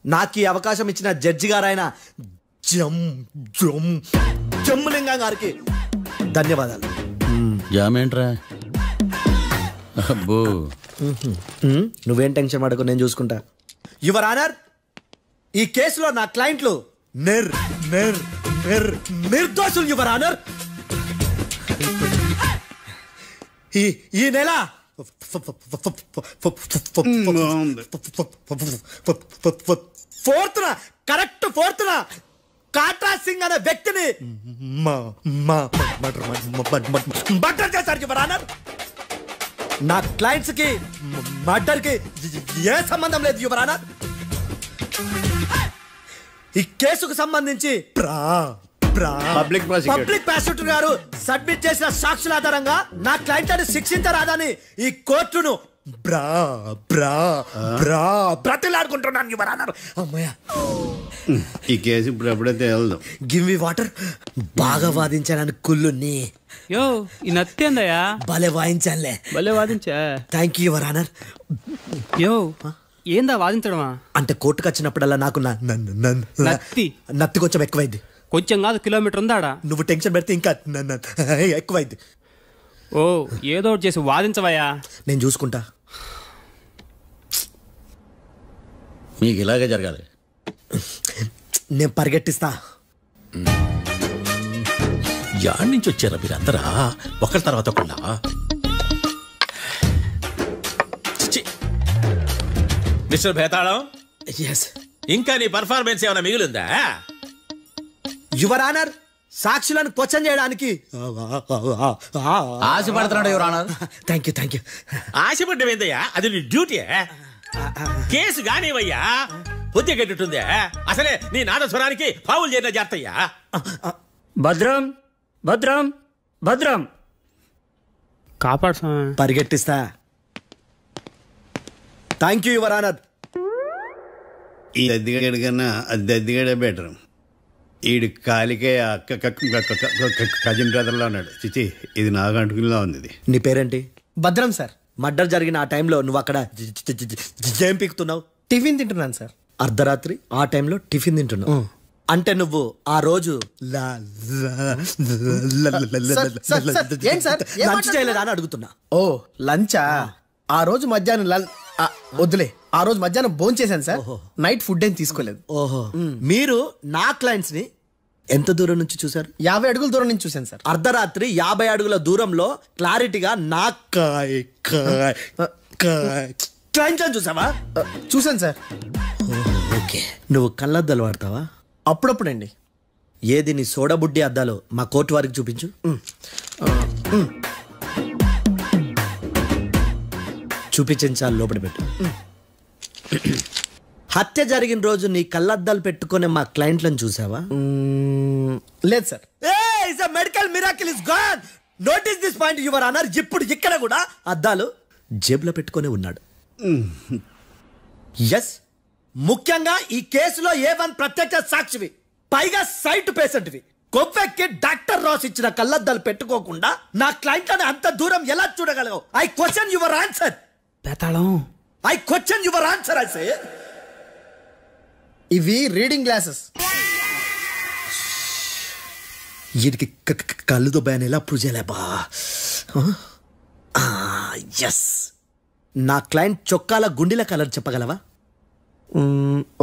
[SPEAKER 17] నాకు ఈ అవకాశం ఇచ్చిన జడ్జి గారైన జమ్ములింగం గారికి ధన్యవాదాలు.
[SPEAKER 15] జామేంట్రా? అబ్బో
[SPEAKER 17] నువ్వేం టెన్షన్ పడకు, నేను చూసుకుంటా. యువర్ ఆనర్, ఈ కేసులో నా క్లయింట్లు నిర్దోషులు యువర్ ఆనర్. ఈ నెల 4th correct 4th Katra Singh అనే వ్యక్తిని మర్డర్ చేశారు యువర్ ఆనర్. నా క్లయింట్స్ కి మర్డర్ కి ఏ సంబంధం లేదు యువర్ ఆనర్. ఈ కేసుకు సంబంధించి పబ్లిక్ ప్రాసిక్యూటర్ గారు సబ్మిట్ చేసిన సాక్షుల ఆధారంగా నా క్లయింట్లను శిక్షించరాదని ఈ కోర్టును బ్రతిలాడుకుంటున్నాను యువర్ ఆనర్. అమ్మయ్య,
[SPEAKER 16] ఈ కేసు ఇప్పుడు ఎప్పుడైతే వెళ్దాం.
[SPEAKER 17] Give me water. బాగా వాదించానని కుళ్ళుని.
[SPEAKER 18] యో ఈ నత్తేందయ్యా?
[SPEAKER 17] భలే వాయించానులే.
[SPEAKER 18] భలే వాదించా.
[SPEAKER 17] Thank you your honour.
[SPEAKER 18] యో ఏందా వాదించడమా?
[SPEAKER 17] అంటే కోర్టుకు వచ్చినప్పుడల్లా నాకు నత్తి కొంచెం ఎక్కువైంది.
[SPEAKER 18] కొంచెం కాదు, కిలోమీటర్ ఉందాడా.
[SPEAKER 17] నువ్వు టెన్షన్ పెడితే ఇంకా ఎక్కువైంది.
[SPEAKER 18] ఓ ఏదో ఒకటి చేసి వాదించవయ్యా.
[SPEAKER 17] నేను చూసుకుంటా.
[SPEAKER 15] మీకు ఇలాగే జరగాలి.
[SPEAKER 17] నేను పరిగెట్టిస్తా.
[SPEAKER 2] యాడ్ నుంచి వచ్చారా మీరందరా ఒకరి తర్వాత ఒకళ్ళ?
[SPEAKER 3] మిస్టర్ భేతాళం,
[SPEAKER 17] ఎస్,
[SPEAKER 3] ఇంకా నీ పర్ఫార్మెన్స్ ఏమైనా మిగిలిందా?
[SPEAKER 17] యువర్ ఆనర్, సాక్షులను క్వశ్చన్ చేయడానికి
[SPEAKER 15] ఆశపడుతున్నాడు యువర్ ఆనర్.
[SPEAKER 17] Thank you.
[SPEAKER 3] ఆశపడ్డమేందయ్యా? అది నీ డ్యూటీ. కేసు కానివయ్యా, బుద్ధి కట్టుందే. అసలే నీ నాదస్వరానికి పావులు చేరిన జాతయ్యా.
[SPEAKER 18] భద్రం భద్రం భద్రం కాపాడు.
[SPEAKER 17] పరిగెట్టిస్తా. Thank you your honour.
[SPEAKER 16] ఈ దద్దిగడ కన్నా అది దద్దిగడే బెటర్. ఈడు కాలికే కజిన్ బ్రదర్లో అన్నాడు. చిచి, ఇది నాకు అంటుకునిలా ఉంది.
[SPEAKER 17] నీ పేరేంటి?
[SPEAKER 14] భద్రం సార్.
[SPEAKER 17] మర్డర్ జరిగిన ఆ టైంలో నువ్వు అక్కడ ఏం పీకుతున్నావు?
[SPEAKER 14] టిఫిన్ తింటున్నాను సార్.
[SPEAKER 17] అర్ధరాత్రి ఆ టైంలో టిఫిన్ తింటున్నావు అంటే నువ్వు ఆ రోజు లంచ్ చేయలేదా అని అడుగుతున్నా.
[SPEAKER 14] ఓ లంచా? ఆ రోజు మధ్యాహ్నం వద్దులే, ఆ రోజు మధ్యాహ్నం భోంచేశాను సార్. నైట్ ఫుడ్ ఏం తీసుకోలేదు.
[SPEAKER 17] ఓహో, మీరు నా క్లయింట్స్ ని ఎంత దూరం నుంచి చూసారు?
[SPEAKER 14] 50 అడుగుల దూరం నుంచి చూశాను సార్.
[SPEAKER 17] అర్ధరాత్రి 50 అడుగుల దూరంలో క్లారిటీగా నా క్లయింట్ చూసావా?
[SPEAKER 14] చూశాను సార్.
[SPEAKER 17] ఓకే, నువ్వు కళ్ళద్దాలు వాడతావా?
[SPEAKER 14] అప్పుడప్పుడండి.
[SPEAKER 17] ఏది నీ సోడబుడ్డి అద్దాలు మా కోర్టు వారికి చూపించు. చూపించాలి, లోపల పెట్టు. హత్య జరిగిన రోజు నీ కళ్ళద్దాలు పెట్టుకునే మా క్లయింట్లను చూసావా?
[SPEAKER 14] లేదు sir.
[SPEAKER 17] Medical miracle is gone. Notice this point your honour. ఇప్పుడు ఇక్కడ కూడా అద్దాలు జేబులో పెట్టుకునే ఉన్నాడు. ఎస్, ముఖ్యంగా ఈ కేసులో A1 ప్రత్యక్ష సాక్షివి, పైగా సైట్ పేషెంట్వి. కొవ్వెక్కి డాక్టర్ రాస్ ఇచ్చిన కళ్ళద్దాలు పెట్టుకోకుండా నా క్లయింట్లను అంత దూరం ఎలా చూడగలవు? I question your answer. I question your answer. I say
[SPEAKER 14] ఇవి రీడింగ్ గ్లాసెస్.
[SPEAKER 17] వీడికి కళ్ళుతో భయాన్ని ఎలా ప్రూవ్ చేయలేబా? ఎస్, నా క్లయింట్ చొక్కాల గుండెల కలర్ చెప్పగలవా?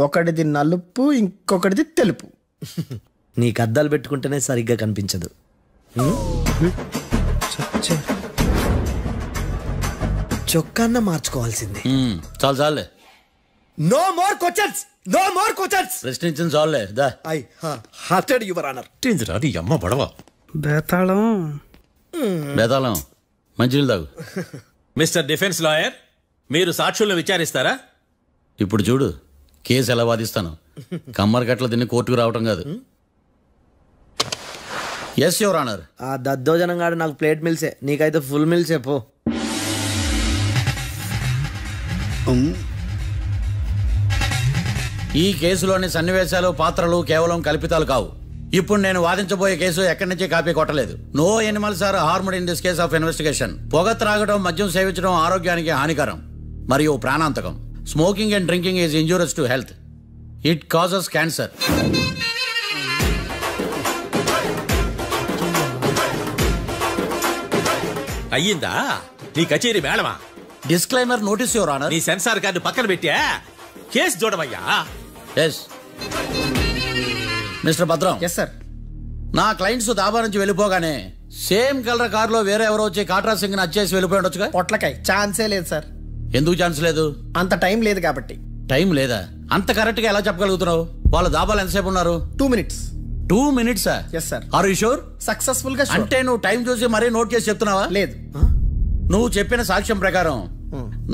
[SPEAKER 14] ఒకటిది నలుపు, ఇంకొకటిది తెలుపు.
[SPEAKER 17] నీకు అద్దాలు పెట్టుకుంటేనే సరిగ్గా కనిపించదు. చొక్కాన్న మార్చుకోవాల్సింది.
[SPEAKER 15] చాలు చాలే.
[SPEAKER 17] No more questions, no more questions.
[SPEAKER 15] ప్రశ్నించిన చాలులే.
[SPEAKER 17] I hearted your honour.
[SPEAKER 2] రాని అమ్మ పడవ.
[SPEAKER 18] బేతాళం
[SPEAKER 15] మంచినీళ్ళు తాగు.
[SPEAKER 3] మిస్టర్ డిఫెన్స్ లాయర్, మీరు సాక్షులను విచారిస్తారా?
[SPEAKER 15] ఇప్పుడు చూడు కేసు ఎలా వాదిస్తాను. కమ్మరి కట్ల తిని కోర్టుకు రావటం కాదు. Yes your honour.
[SPEAKER 17] ఆ దద్దోజనం గాడు నాకు ప్లేట్ మిల్సే, నీకైతే ఫుల్ మిల్సే పో.
[SPEAKER 15] ఈ కేసులోని సన్నివేశాలు, పాత్రలు కేవలం కల్పితాలు కావు. ఇప్పుడు నేను వాదించబోయే కేసు ఎక్కడి నుంచి కాపీ కొట్టలేదు. No animals are harmed in this case of investigation. పొగ త్రాగడం, మద్యం సేవించడం ఆరోగ్యానికి హానికరం మరియు ప్రాణాంతకం. Smoking and drinking is injurious to health. It causes cancer.
[SPEAKER 3] అయ్యిందా? నీ కచేరీ మేడమా?
[SPEAKER 15] Disclaimer notice your honour.
[SPEAKER 3] నీ సెన్సార్ కార్డు పక్కన పెట్టా కేసు చూడమయ్యా.
[SPEAKER 15] Yes mister Bhadram.
[SPEAKER 14] Yes sir.
[SPEAKER 15] నా క్లయింట్స్ దాబా నుంచి వెళ్ళిపోగానే సేమ్ కలర్ కారులో వేరే ఎవరో వచ్చి కాట్రా సింగ్ వచ్చేసి వెళ్ళిపోయి ఉండొచ్చుగా.
[SPEAKER 14] పొట్లకాయ ఛాన్సే లేదు సార్.
[SPEAKER 15] ఎందుకు ఛాన్స్ లేదు?
[SPEAKER 14] అంత టైం లేదు కాబట్టి.
[SPEAKER 15] టైం లేదా? అంత కరెక్ట్ గా ఎలా చెప్పగలుగుతున్నావు? వాళ్ళ దాబాలు ఎంతసేపు ఉన్నారు?
[SPEAKER 14] 2 minutes.
[SPEAKER 15] 2 minutes?
[SPEAKER 14] Yes sir.
[SPEAKER 15] Are you sure?
[SPEAKER 14] Successful గా.
[SPEAKER 15] అంటే నువ్వు టైం చూసి మరీ నోట్ చేసి చెప్తున్నావా?
[SPEAKER 14] లేదు.
[SPEAKER 15] నువ్వు చెప్పిన సాక్ష్యం ప్రకారం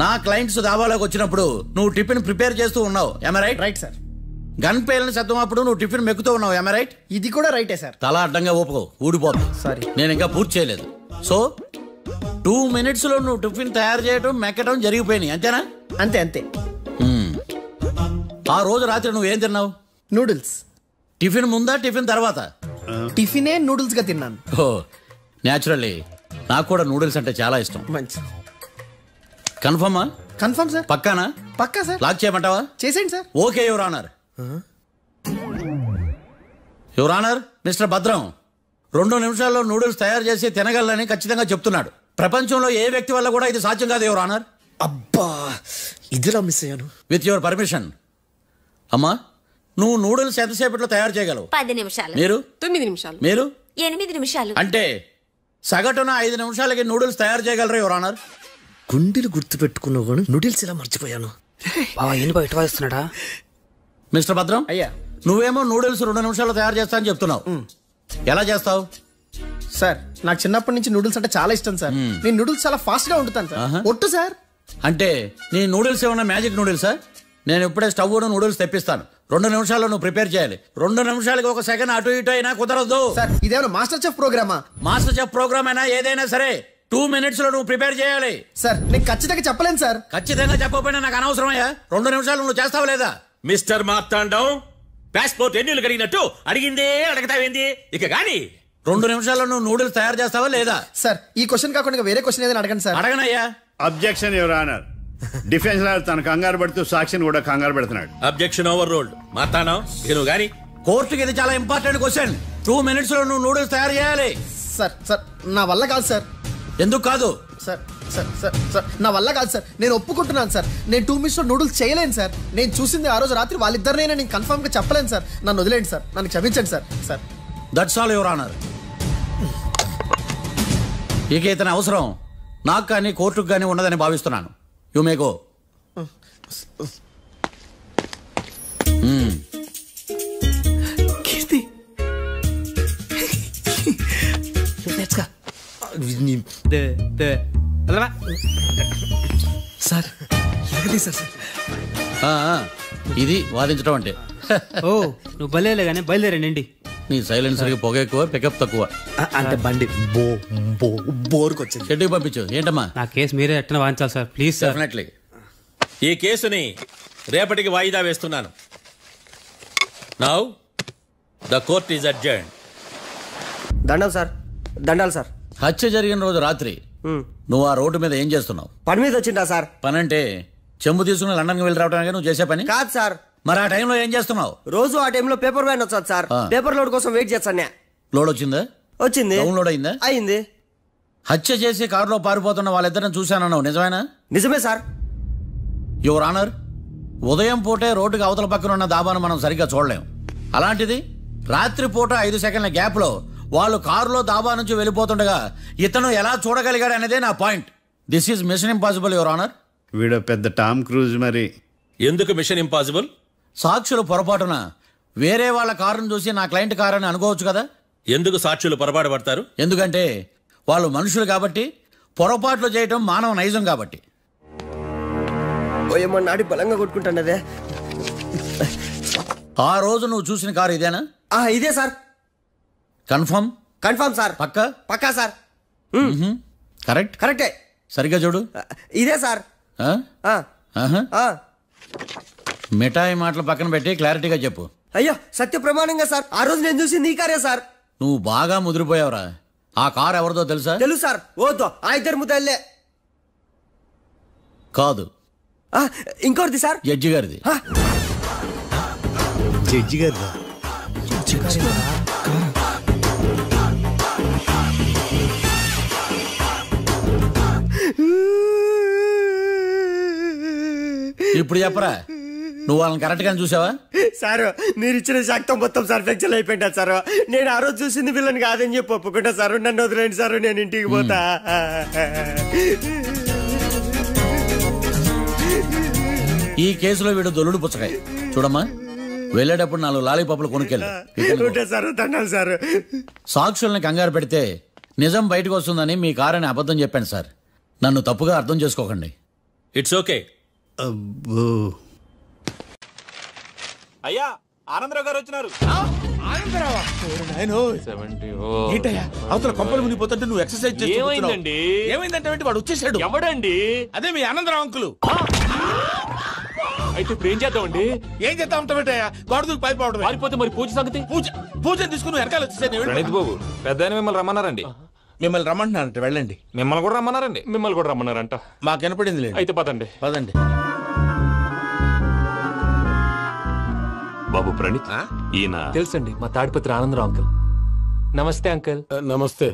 [SPEAKER 15] నా క్లయింట్స్ దాబాలోకి వచ్చినప్పుడు నువ్వు టిఫిన్ ప్రిపేర్ చేస్తూ ఉన్నావు. am I right?
[SPEAKER 14] Right sir.
[SPEAKER 15] Gun పేలిన శబ్దం అప్పుడు నువ్వు టిఫిన్ మెక్కుతూ ఉన్నావు. am I right?
[SPEAKER 14] ఇది కూడా రైటే సార్.
[SPEAKER 15] తల అడ్డంగా ఊపుకో, ఊడిపోతుంది.
[SPEAKER 14] సారీ,
[SPEAKER 15] నేను ఇంకా పూర్తి చేయలేదు. సో 2 minutes లో నువ్వు టిఫిన్ తయారు చేయడం మెక్కడం జరిగిపోయినాయి అంతేనా?
[SPEAKER 14] అంతే అంతే.
[SPEAKER 15] ఆ రోజు రాత్రి నువ్వేం తిన్నావు?
[SPEAKER 14] నూడిల్స్.
[SPEAKER 15] టిఫిన్ ముందా టిఫిన్ తర్వాత?
[SPEAKER 14] టిఫినే నూడిల్స్ గా తిన్నాను.
[SPEAKER 15] ఓ న్యాచురల్లీ నాకు కూడా నూడిల్స్ అంటే చాలా ఇష్టం.
[SPEAKER 14] మంచి.
[SPEAKER 15] కన్ఫర్మా?
[SPEAKER 14] Confirm sir.
[SPEAKER 15] పక్కానా?
[SPEAKER 14] పక్కా సార్.
[SPEAKER 15] లాక్ చేయమంటావా?
[SPEAKER 14] చేసేయండి sir.
[SPEAKER 15] Okay your honour. Your honour, mister Bhadram 2 నిమిషాల్లో నూడిల్స్ తయారు చేసి తినగలని ఖచ్చితంగా చెప్తున్నాడు. ప్రపంచంలో ఏ వ్యక్తి వల్ల కూడా ఇది సాధ్యం కాదు యువర్ ఆనర్.
[SPEAKER 17] అబ్బా ఇదిలా మిస్ అయ్యాను.
[SPEAKER 15] With your permission. అమ్మా నువ్వు నూడిల్స్ ఎంతసేపట్లో తయారు చేయగలవు?
[SPEAKER 19] 10 నిమిషాలు.
[SPEAKER 15] మీరు?
[SPEAKER 1] 9 నిమిషాలు.
[SPEAKER 15] మీరు?
[SPEAKER 19] 8 నిమిషాలు.
[SPEAKER 15] అంటే సగటున 5 నిమిషాలకి నూడిల్స్ తయారు చేయగలరు యువర్ ఆనర్.
[SPEAKER 17] గుండెలు గుర్తు పెట్టుకున్నావు కానీ నూడిల్స్ ఇలా మర్చిపోయాను.
[SPEAKER 15] మిస్టర్ భద్రం
[SPEAKER 14] అయ్యా,
[SPEAKER 15] నువ్వేమో నూడిల్స్ 2 నిమిషాల్లో తయారు చేస్తా అని చెప్తున్నావు. ఎలా చేస్తావు?
[SPEAKER 14] సార్ నాకు చిన్నప్పటి నుంచి నూడిల్స్ అంటే చాలా ఇష్టం సార్. నేను నూడిల్స్ చాలా ఫాస్ట్ గా వండుతాను సార్. ఒట్టు సార్.
[SPEAKER 15] అంటే నీ నూడిల్స్ ఏమన్నా మ్యాజిక్ నూడిల్సా? నేను ఇప్పుడే స్టవ్ నూడిల్స్ తెప్పిస్తాను. 2 నిమిషాల్లో నువ్వు ప్రిపేర్ చేయాలి. 2 నిమిషాలకి 1 సెకండ్ అటు ఇటు అయినా కుదరదు
[SPEAKER 14] సార్. ఇదేమన్నా మాస్టర్ చెఫ్ ప్రోగ్రామా?
[SPEAKER 15] మాస్టర్ చెఫ్ ప్రోగ్రామ్ అయినా ఏదైనా సరే 2 minutes లో నువ్వు ప్రిపేర్ చేయాలి.
[SPEAKER 14] సార్ నేను ఖచ్చితంగా చెప్పలేను సార్.
[SPEAKER 15] ఖచ్చితంగా చెప్పకపోయినా నాకు అనవసరమయ్యా. 2 నిమిషాలు నువ్వు చేస్తావు లేదా?
[SPEAKER 3] మిస్టర్ మార్తాండం పాస్పోర్ట్ ఎన్నిళ్ళు కడిగినట్టు అడిగిందే అడగతావేంది ఇక గాని.
[SPEAKER 15] 2 నిమిషాల్లో నువ్వు నూడిల్స్ తయారు చేస్తావా లేదా?
[SPEAKER 14] సార్ ఈ క్వశ్చన్ కాకుండా వేరే క్వశ్చన్ ఏదైనా అడగండి సార్.
[SPEAKER 15] అడగనయ్యా.
[SPEAKER 16] Objection your honour. Defence lawyer తన కంగారు పడుతూ సాక్షిని కూడా కంగారు పెడుతున్నాడు.
[SPEAKER 3] Objection over ruled. మార్తాండం నువ్వు గాని.
[SPEAKER 15] కోర్టుకి ఇది చాలా ఇంపార్టెంట్ క్వశ్చన్. 2 minutes లో నువ్వు నూడిల్స్ తయారు చేయాలి.
[SPEAKER 14] సార్ సార్ నా వల్ల కాదు సార్.
[SPEAKER 15] ఎందుకు కాదు?
[SPEAKER 14] సార్ సార్ సార్ సార్ నా వల్ల కాదు సార్. నేను ఒప్పుకుంటున్నాను సార్. నేను 2 minutes లో నూడిల్స్ చేయలేను సార్. నేను చూసింది ఆ రోజు రాత్రి వాళ్ళిద్దరినైనా నేను కన్ఫర్మ్ గా చెప్పలేను సార్. నన్ను వదిలేండి సార్. నన్ను క్షమించండి sir. Sir
[SPEAKER 15] that's all your honour. ఇక ఇతని అవసరం నాకు కానీ కోర్టుకు కానీ ఉండదని భావిస్తున్నాను. You may go.
[SPEAKER 17] Keerthi sir
[SPEAKER 15] ఇది వాదించడం అంటే.
[SPEAKER 18] ఓ నువ్వు బయలుదేరలే కానీ బయలుదేరండి.
[SPEAKER 15] నీ సైలెన్సర్కి పొగ ఎక్కువ, పికప్ తక్కువ.
[SPEAKER 17] అంటే బండి బోర్కి వచ్చింది.
[SPEAKER 15] షెడ్యూల్ పంపించు. ఏంటమ్మా?
[SPEAKER 18] నా కేసు మీరే ఎట్టన వాయించాలి సార్ ప్లీజ్ సార్.
[SPEAKER 15] డెఫినెట్లీ.
[SPEAKER 3] ఈ కేసుని రేపటికి వాయిదా వేస్తున్నాను. Now the court is adjourned.
[SPEAKER 17] దండాలు సార్. దండాలు సార్.
[SPEAKER 15] హత్య జరిగిన రోజు రాత్రి నువ్వు ఆ రోడ్డు మీద ఏం చేస్తున్నావు?
[SPEAKER 17] పని మీద వచ్చిందా సార్?
[SPEAKER 15] పని అంటే చెంబు తీసుకుని లండన్కి వెళ్ళి రావడానికి నువ్వు చేసే పని
[SPEAKER 17] కాదు సార్.
[SPEAKER 15] మరి ఆ టైంలో ఏం చేస్తున్నావు?
[SPEAKER 17] రోజు ఆ టైంలో పేపర్ వ్యాన్ వచ్చాది సార్. పేపర్ లోడ్ కోసం వెయిట్ చేస్తాను.
[SPEAKER 15] లోడ్ వచ్చిందా?
[SPEAKER 17] వచ్చింది.
[SPEAKER 15] డౌన్లోడ్ అయిందా?
[SPEAKER 17] అయింది.
[SPEAKER 15] హత్య చేసి కారులో పారిపోతున్న వాళ్ళిద్దరిని చూశానన్నావు, నిజమేనా?
[SPEAKER 17] నిజమే సార్.
[SPEAKER 15] యువర్ ఆనర్, ఉదయం పూటే రోడ్డుకి అవతల పక్కన ఉన్న దాబాను మనం సరిగ్గా చూడలేం. అలాంటిది రాత్రి పూట 5 సెకండ్ల గ్యాప్ లో వాళ్ళు కారులో దాబా నుంచి వెళ్ళిపోతుండగా ఇతను ఎలా చూడగలిగాడు అనేదే నా point. This is mission impossible your honour.
[SPEAKER 16] వీడు పెద్ద టామ్ క్రూజ్. మరి
[SPEAKER 3] ఎందుకు మిషన్ ఇంపాసిబుల్?
[SPEAKER 15] సాక్షులు పొరపాటున వేరే వాళ్ళ కారును చూసి నా క్లయింట్ కారు అని అనుకోవచ్చు కదా.
[SPEAKER 3] ఎందుకు సాక్షులు పొరపాటు పడతారు?
[SPEAKER 15] ఎందుకంటే వాళ్ళు మనుషులు కాబట్టి, పొరపాట్లు చేయటం మానవ నైజం కాబట్టి.
[SPEAKER 17] ఏమో నాడి బలంగా కొట్టుకుంటానదే.
[SPEAKER 15] ఆ రోజు నువ్వు చూసిన కారు ఇదేనా?
[SPEAKER 17] ఇదే సార్.
[SPEAKER 15] కన్ఫర్మ్?
[SPEAKER 17] Confirm sir.
[SPEAKER 15] పక్కా?
[SPEAKER 17] పక్కా సార్.
[SPEAKER 15] కరెక్ట్?
[SPEAKER 17] కరెక్టే.
[SPEAKER 15] సరిగ్గా చూడు.
[SPEAKER 17] ఇదే సార్.
[SPEAKER 15] మిఠాయి మాటలు పక్కన పెట్టి క్లారిటీగా చెప్పు.
[SPEAKER 17] అయ్యో సత్య ప్రమాణంగా సార్, ఆ రోజు నేను చూసింది ఈ కారే సార్.
[SPEAKER 15] నువ్వు బాగా ముదిరిపోయావురా. ఆ కారు ఎవరిదో తెలుసా?
[SPEAKER 17] తెలుసు సార్. ఓతో ఆ ఇద్దరు ముద్దల్లే.
[SPEAKER 15] కాదు,
[SPEAKER 17] ఇంకోటిది సార్.
[SPEAKER 15] జడ్జి గారిది.
[SPEAKER 17] జడ్జి గారిదా?
[SPEAKER 15] ఇప్పుడు చెప్పరా, నువ్వు వాళ్ళని కరెక్ట్ గా చూసావా?
[SPEAKER 17] సార్ మీరు ఇచ్చిన శాక్తం మొత్తం సార్ ఫ్రాక్చర్ అయిపోయింటా సార్. నేను ఆ రోజు చూసింది వీళ్ళని కాదని చెప్పి ఒప్పుకుంటా సార్. నన్ను వదిలేండి సార్, నేను ఇంటికి పోతా.
[SPEAKER 15] ఈ కేసులో వీడు దొల్లుడు పుచ్చకాయ. చూడమ్మా, వెళ్ళేటప్పుడు 4 లాలీపాపులు కొనుక్కెళ్ళు.
[SPEAKER 17] Sir దండాలి sir.
[SPEAKER 15] సాక్షుల్ని కంగారు పెడితే నిజం బయటకు వస్తుందని మీ కారని అబద్ధం చెప్పాను సార్. నన్ను తప్పుగా అర్థం చేసుకోకండి.
[SPEAKER 3] It's okay.
[SPEAKER 6] అయ్యా, ఆనందరావు గారు వచ్చినారు.
[SPEAKER 2] ఏంటయ్యా అవతల కొంపలు మునిగిపోతుంటే నువ్వు ఎక్సర్సైజ్ చేస్తూ
[SPEAKER 6] ఏమైందండి?
[SPEAKER 2] ఏమైందంటే వాడు వచ్చేసాడు.
[SPEAKER 6] ఎవడండి?
[SPEAKER 2] అదే మీ ఆనందరావు అంకులు.
[SPEAKER 6] అయితే ఇప్పుడు ఏం చేద్దామండి?
[SPEAKER 2] ఏం చేద్దాం ఉంటావేటయ్యా? గోడ దూకి పైపోవడం.
[SPEAKER 6] పారిపోతే మరి పూజ సంగతి?
[SPEAKER 2] పూజ తీసుకుని వెనకాల వచ్చేసాను.
[SPEAKER 5] ప్రణీత్ బాబు, పెద్ద మిమ్మల్ని రమ్మన్నారండి.
[SPEAKER 2] మిమ్మల్ని రమ్మంటున్నారంట, వెళ్ళండి.
[SPEAKER 5] మిమ్మల్ని కూడా రమ్మన్నారండి.
[SPEAKER 6] మిమ్మల్ని కూడా రమ్మన్నారంట.
[SPEAKER 2] మాకు వినపడింది లేదు.
[SPEAKER 6] అయితే పదండి.
[SPEAKER 2] పదండి.
[SPEAKER 4] బాబు ప్రణీత్, ఈయన
[SPEAKER 6] తెలుసండి, మా తాడిపత్రి ఆనందరావు అంకుల్. నమస్తే అంకుల్.
[SPEAKER 2] నమస్తే.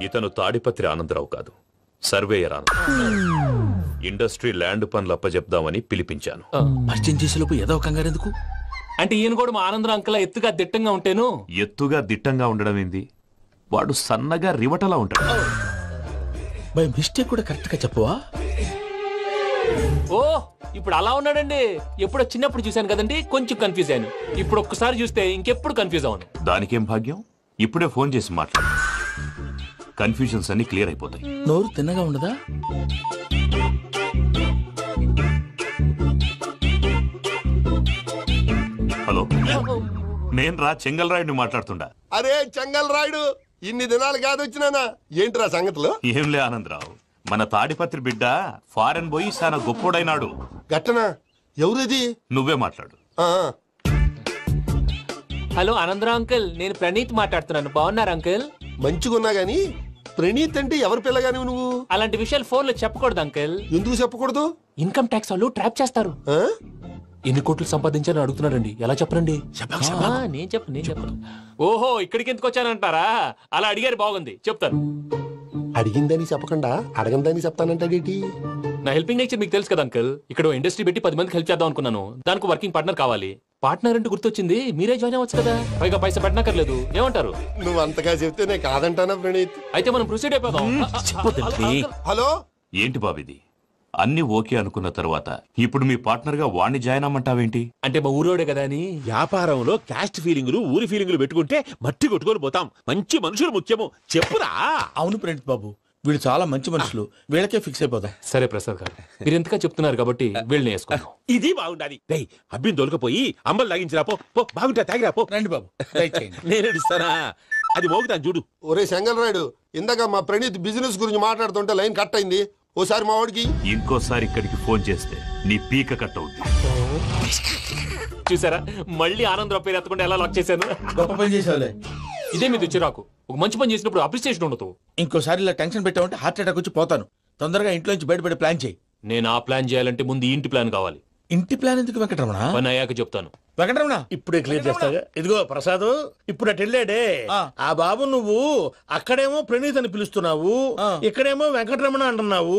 [SPEAKER 4] ఇతను తాడిపత్రి ఆనందరావు కాదు, సర్వేయర్ ఆనందరావు. ఇండస్ట్రీ ల్యాండ్ పనులు అప్పచెప్దామని పిలిపించాను.
[SPEAKER 2] పరిచయం చేసేలోపు ఏదో కంగారు ఎందుకు?
[SPEAKER 6] అంటే ఈయన కూడా మా ఆనందరావు అంకుల్ ఎత్తుగా దిట్టంగా ఉంటేను.
[SPEAKER 4] ఎత్తుగా దిట్టంగా ఉండడం ఏంది? వాడు సన్నగా రివటలా ఉంటాడు.
[SPEAKER 2] బై మిస్టేక్ కూడా కరెక్ట్ గా చెప్పవా?
[SPEAKER 6] ఓ, ఇప్పుడు అలా ఉన్నాడండి. ఎప్పుడో చిన్నప్పుడు చూశాను కదండి, కొంచెం కన్ఫ్యూజ్ అయ్యాను. ఇప్పుడు ఒక్కసారి చూస్తే ఇంకెప్పుడు కన్ఫ్యూజ్ అవును.
[SPEAKER 4] దానికేం భాగ్యం, ఇప్పుడే ఫోన్ చేసి మాట్లాడు. కన్ఫ్యూజన్స్ అన్ని క్లియర్ అయిపోతాయి.
[SPEAKER 2] నోరు తిన్నగా ఉండదా?
[SPEAKER 4] హలో, నేను రా చెంగల్ రాయుడిని మాట్లాడుతుండా.
[SPEAKER 12] అరే చెంగల్ రాయుడు, ఇన్ని దినాలు కాదు వచ్చినానా? ఏంట్రా సంగతులు?
[SPEAKER 4] ఏంలే ఆనందరావు, మన తాడిపత్రి బిడ్డ ఫారెన్ పోయి చాలా గొప్పోడైనాడు.
[SPEAKER 12] గట్టనా? ఎవరిది?
[SPEAKER 4] నువ్వే మాట్లాడు.
[SPEAKER 6] హలో ఆనందరావు అంకుల్, నేను ప్రణీత్ మాట్లాడుతున్నాను. బాగున్నారు అంకుల్?
[SPEAKER 12] మంచిగున్నా గాని ప్రణీత్ అంటే ఎవరి పిల్లగాని నువ్వు?
[SPEAKER 6] అలాంటి విషయాలు ఫోన్ లో చెప్పకూడదు అంకుల్.
[SPEAKER 12] ఎందుకు చెప్పకూడదు?
[SPEAKER 6] ఇన్కమ్ ట్యాక్స్ వాళ్ళు ట్రాప్ చేస్తారు. ఎన్ని కోట్లు సంపాదించాలని అడుగుతున్నారండి. ఎలా చెప్పరండి? నేను చెప్పను. ఓహో, ఇక్కడికి ఎందుకు వచ్చానంటారా? అలా అడిగారు, బాగుంది, చెప్తాను.
[SPEAKER 12] అడిగిందని చెప్పకుండా అడగందని చెప్తానంటాడేటి?
[SPEAKER 6] నా హెల్పింగ్ నేచర్ మీకు తెలుసు కదా అంకుల్. ఇక్కడ ఇండస్ట్రీ పెట్టి 10 మందికి హెల్ప్ చేద్దాం అనుకున్నాను. దానికి వర్కింగ్ పార్ట్నర్ కావాలి. పార్ట్నర్ అంటే గుర్తొచ్చింది, మీరే జాయిన్ అవ్వచ్చు కదా. పైగా పైసా పెట్టనక్కర్లేదు. ఏమంటారు?
[SPEAKER 12] నువ్వు అంతగా చెప్తే నేను కాదంటానా ప్రణీత్?
[SPEAKER 6] అయితే మనం ప్రొసీడ్ అయిపోదాం.
[SPEAKER 12] హలో,
[SPEAKER 4] ఏంటి బాబిది? అన్ని ఓకే అనుకున్న తర్వాత ఇప్పుడు మీ పార్ట్నర్ గా వాణ్ణి జాయిన్ అమ్మంటావేంటి?
[SPEAKER 6] అంటే మా ఊరోడే కదా అని.
[SPEAKER 2] వ్యాపారంలో క్యాస్ట్ ఫీలింగులు, ఊరి ఫీలింగులు పెట్టుకుంటే మట్టి కొట్టుకొని పోతాం. మంచి మనుషులు ముఖ్యము. చెప్పురా. అవును ప్రణీత్ బాబు, వీళ్ళు చాలా మంచి మనుషులు. వీళ్ళకే ఫిక్స్ అయిపోతాం.
[SPEAKER 6] సరే ప్రసాద్ గారు, మీరు ఎంతగా చెప్తున్నారు కాబట్టి వీళ్ళని వేసుకున్నాం.
[SPEAKER 2] ఇది బాగుండాలి. అబ్బిని దొలకపోయి అంబలు లాగించిరా. పో బాగుంటా, తాగిరా పో. రండి బాబు, నేను ఇస్తానా? అది మోగుతాను చూడు.
[SPEAKER 12] ఒరే చెంగల్ రాయుడు, ఇందాక మా ప్రణీత్ బిజినెస్ గురించి మాట్లాడుతుంటే లైన్ కట్ అయింది. ఓసారి మా వాడికి
[SPEAKER 4] ఇంకోసారి ఇక్కడికి ఫోన్ చేస్తే నీ పీక కట్ అవుతుంది.
[SPEAKER 6] చూసారా, మళ్ళీ ఆనందరావు పేరు ఎత్తకుండా ఎలా లాక్ చేశాను.
[SPEAKER 2] గొప్ప పని చేసావులే.
[SPEAKER 6] ఇదే మీద చిరాకు. ఒక మంచి పని చేసినప్పుడు అప్రిసియేషన్ ఉండదు.
[SPEAKER 2] ఇంకోసారి ఇలా టెన్షన్ పెట్టామంటే హార్ట్ అటాక్ వచ్చి పోతాను. తొందరగా ఇంట్లో నుంచి బయటపడే ప్లాన్ చేయి.
[SPEAKER 6] నేను ఆ ప్లాన్ చేయాలంటే ముందు ఇంటి ప్లాన్ కావాలి.
[SPEAKER 2] ఇంటి ప్లాన్ ఎందుకు వెంకటరమణ?
[SPEAKER 6] పని అయ్యాక చెప్తాను.
[SPEAKER 2] వెంకటరమణ
[SPEAKER 19] ఇప్పుడే క్లియర్ చేస్తాగా. ఇదిగో ప్రసాద్, ఇప్పుడు అటు వెళ్ళాడే ఆ బాబు, నువ్వు అక్కడేమో ప్రణీత్ అని పిలుస్తున్నావు, ఇక్కడేమో వెంకటరమణ అంటున్నావు.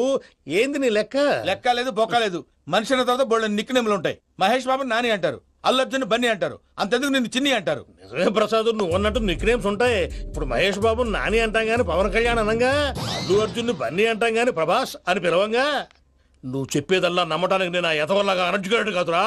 [SPEAKER 19] ఏంది నీ లెక్క?
[SPEAKER 2] లెక్క లేదు, బొక్క లేదు. మనిషి అన్న తర్వాత బోళ్ళ నిక్నెములు ఉంటాయి. మహేష్ బాబు నాని అంటారు, అల్లు అర్జున్ బన్నీ అంటారు, అంతెందుకు నిన్ను చిన్ని అంటారు.
[SPEAKER 19] నిజమే ప్రసాద్, నువ్వు అన్నట్టు నిక్నేమ్స్ ఉంటాయి. ఇప్పుడు మహేష్ బాబు నాని అంటాం గాని పవన్ కళ్యాణ్ అనంగా, అల్లు అర్జున్ బన్నీ అంటాం గాని ప్రభాస్ అని పిలవంగా. నువ్వు చెప్పేదల్లా నమ్మటానికి నేను ఆ ఎతవల్లాగా అనర్జుకేటెడ్ కాదురా.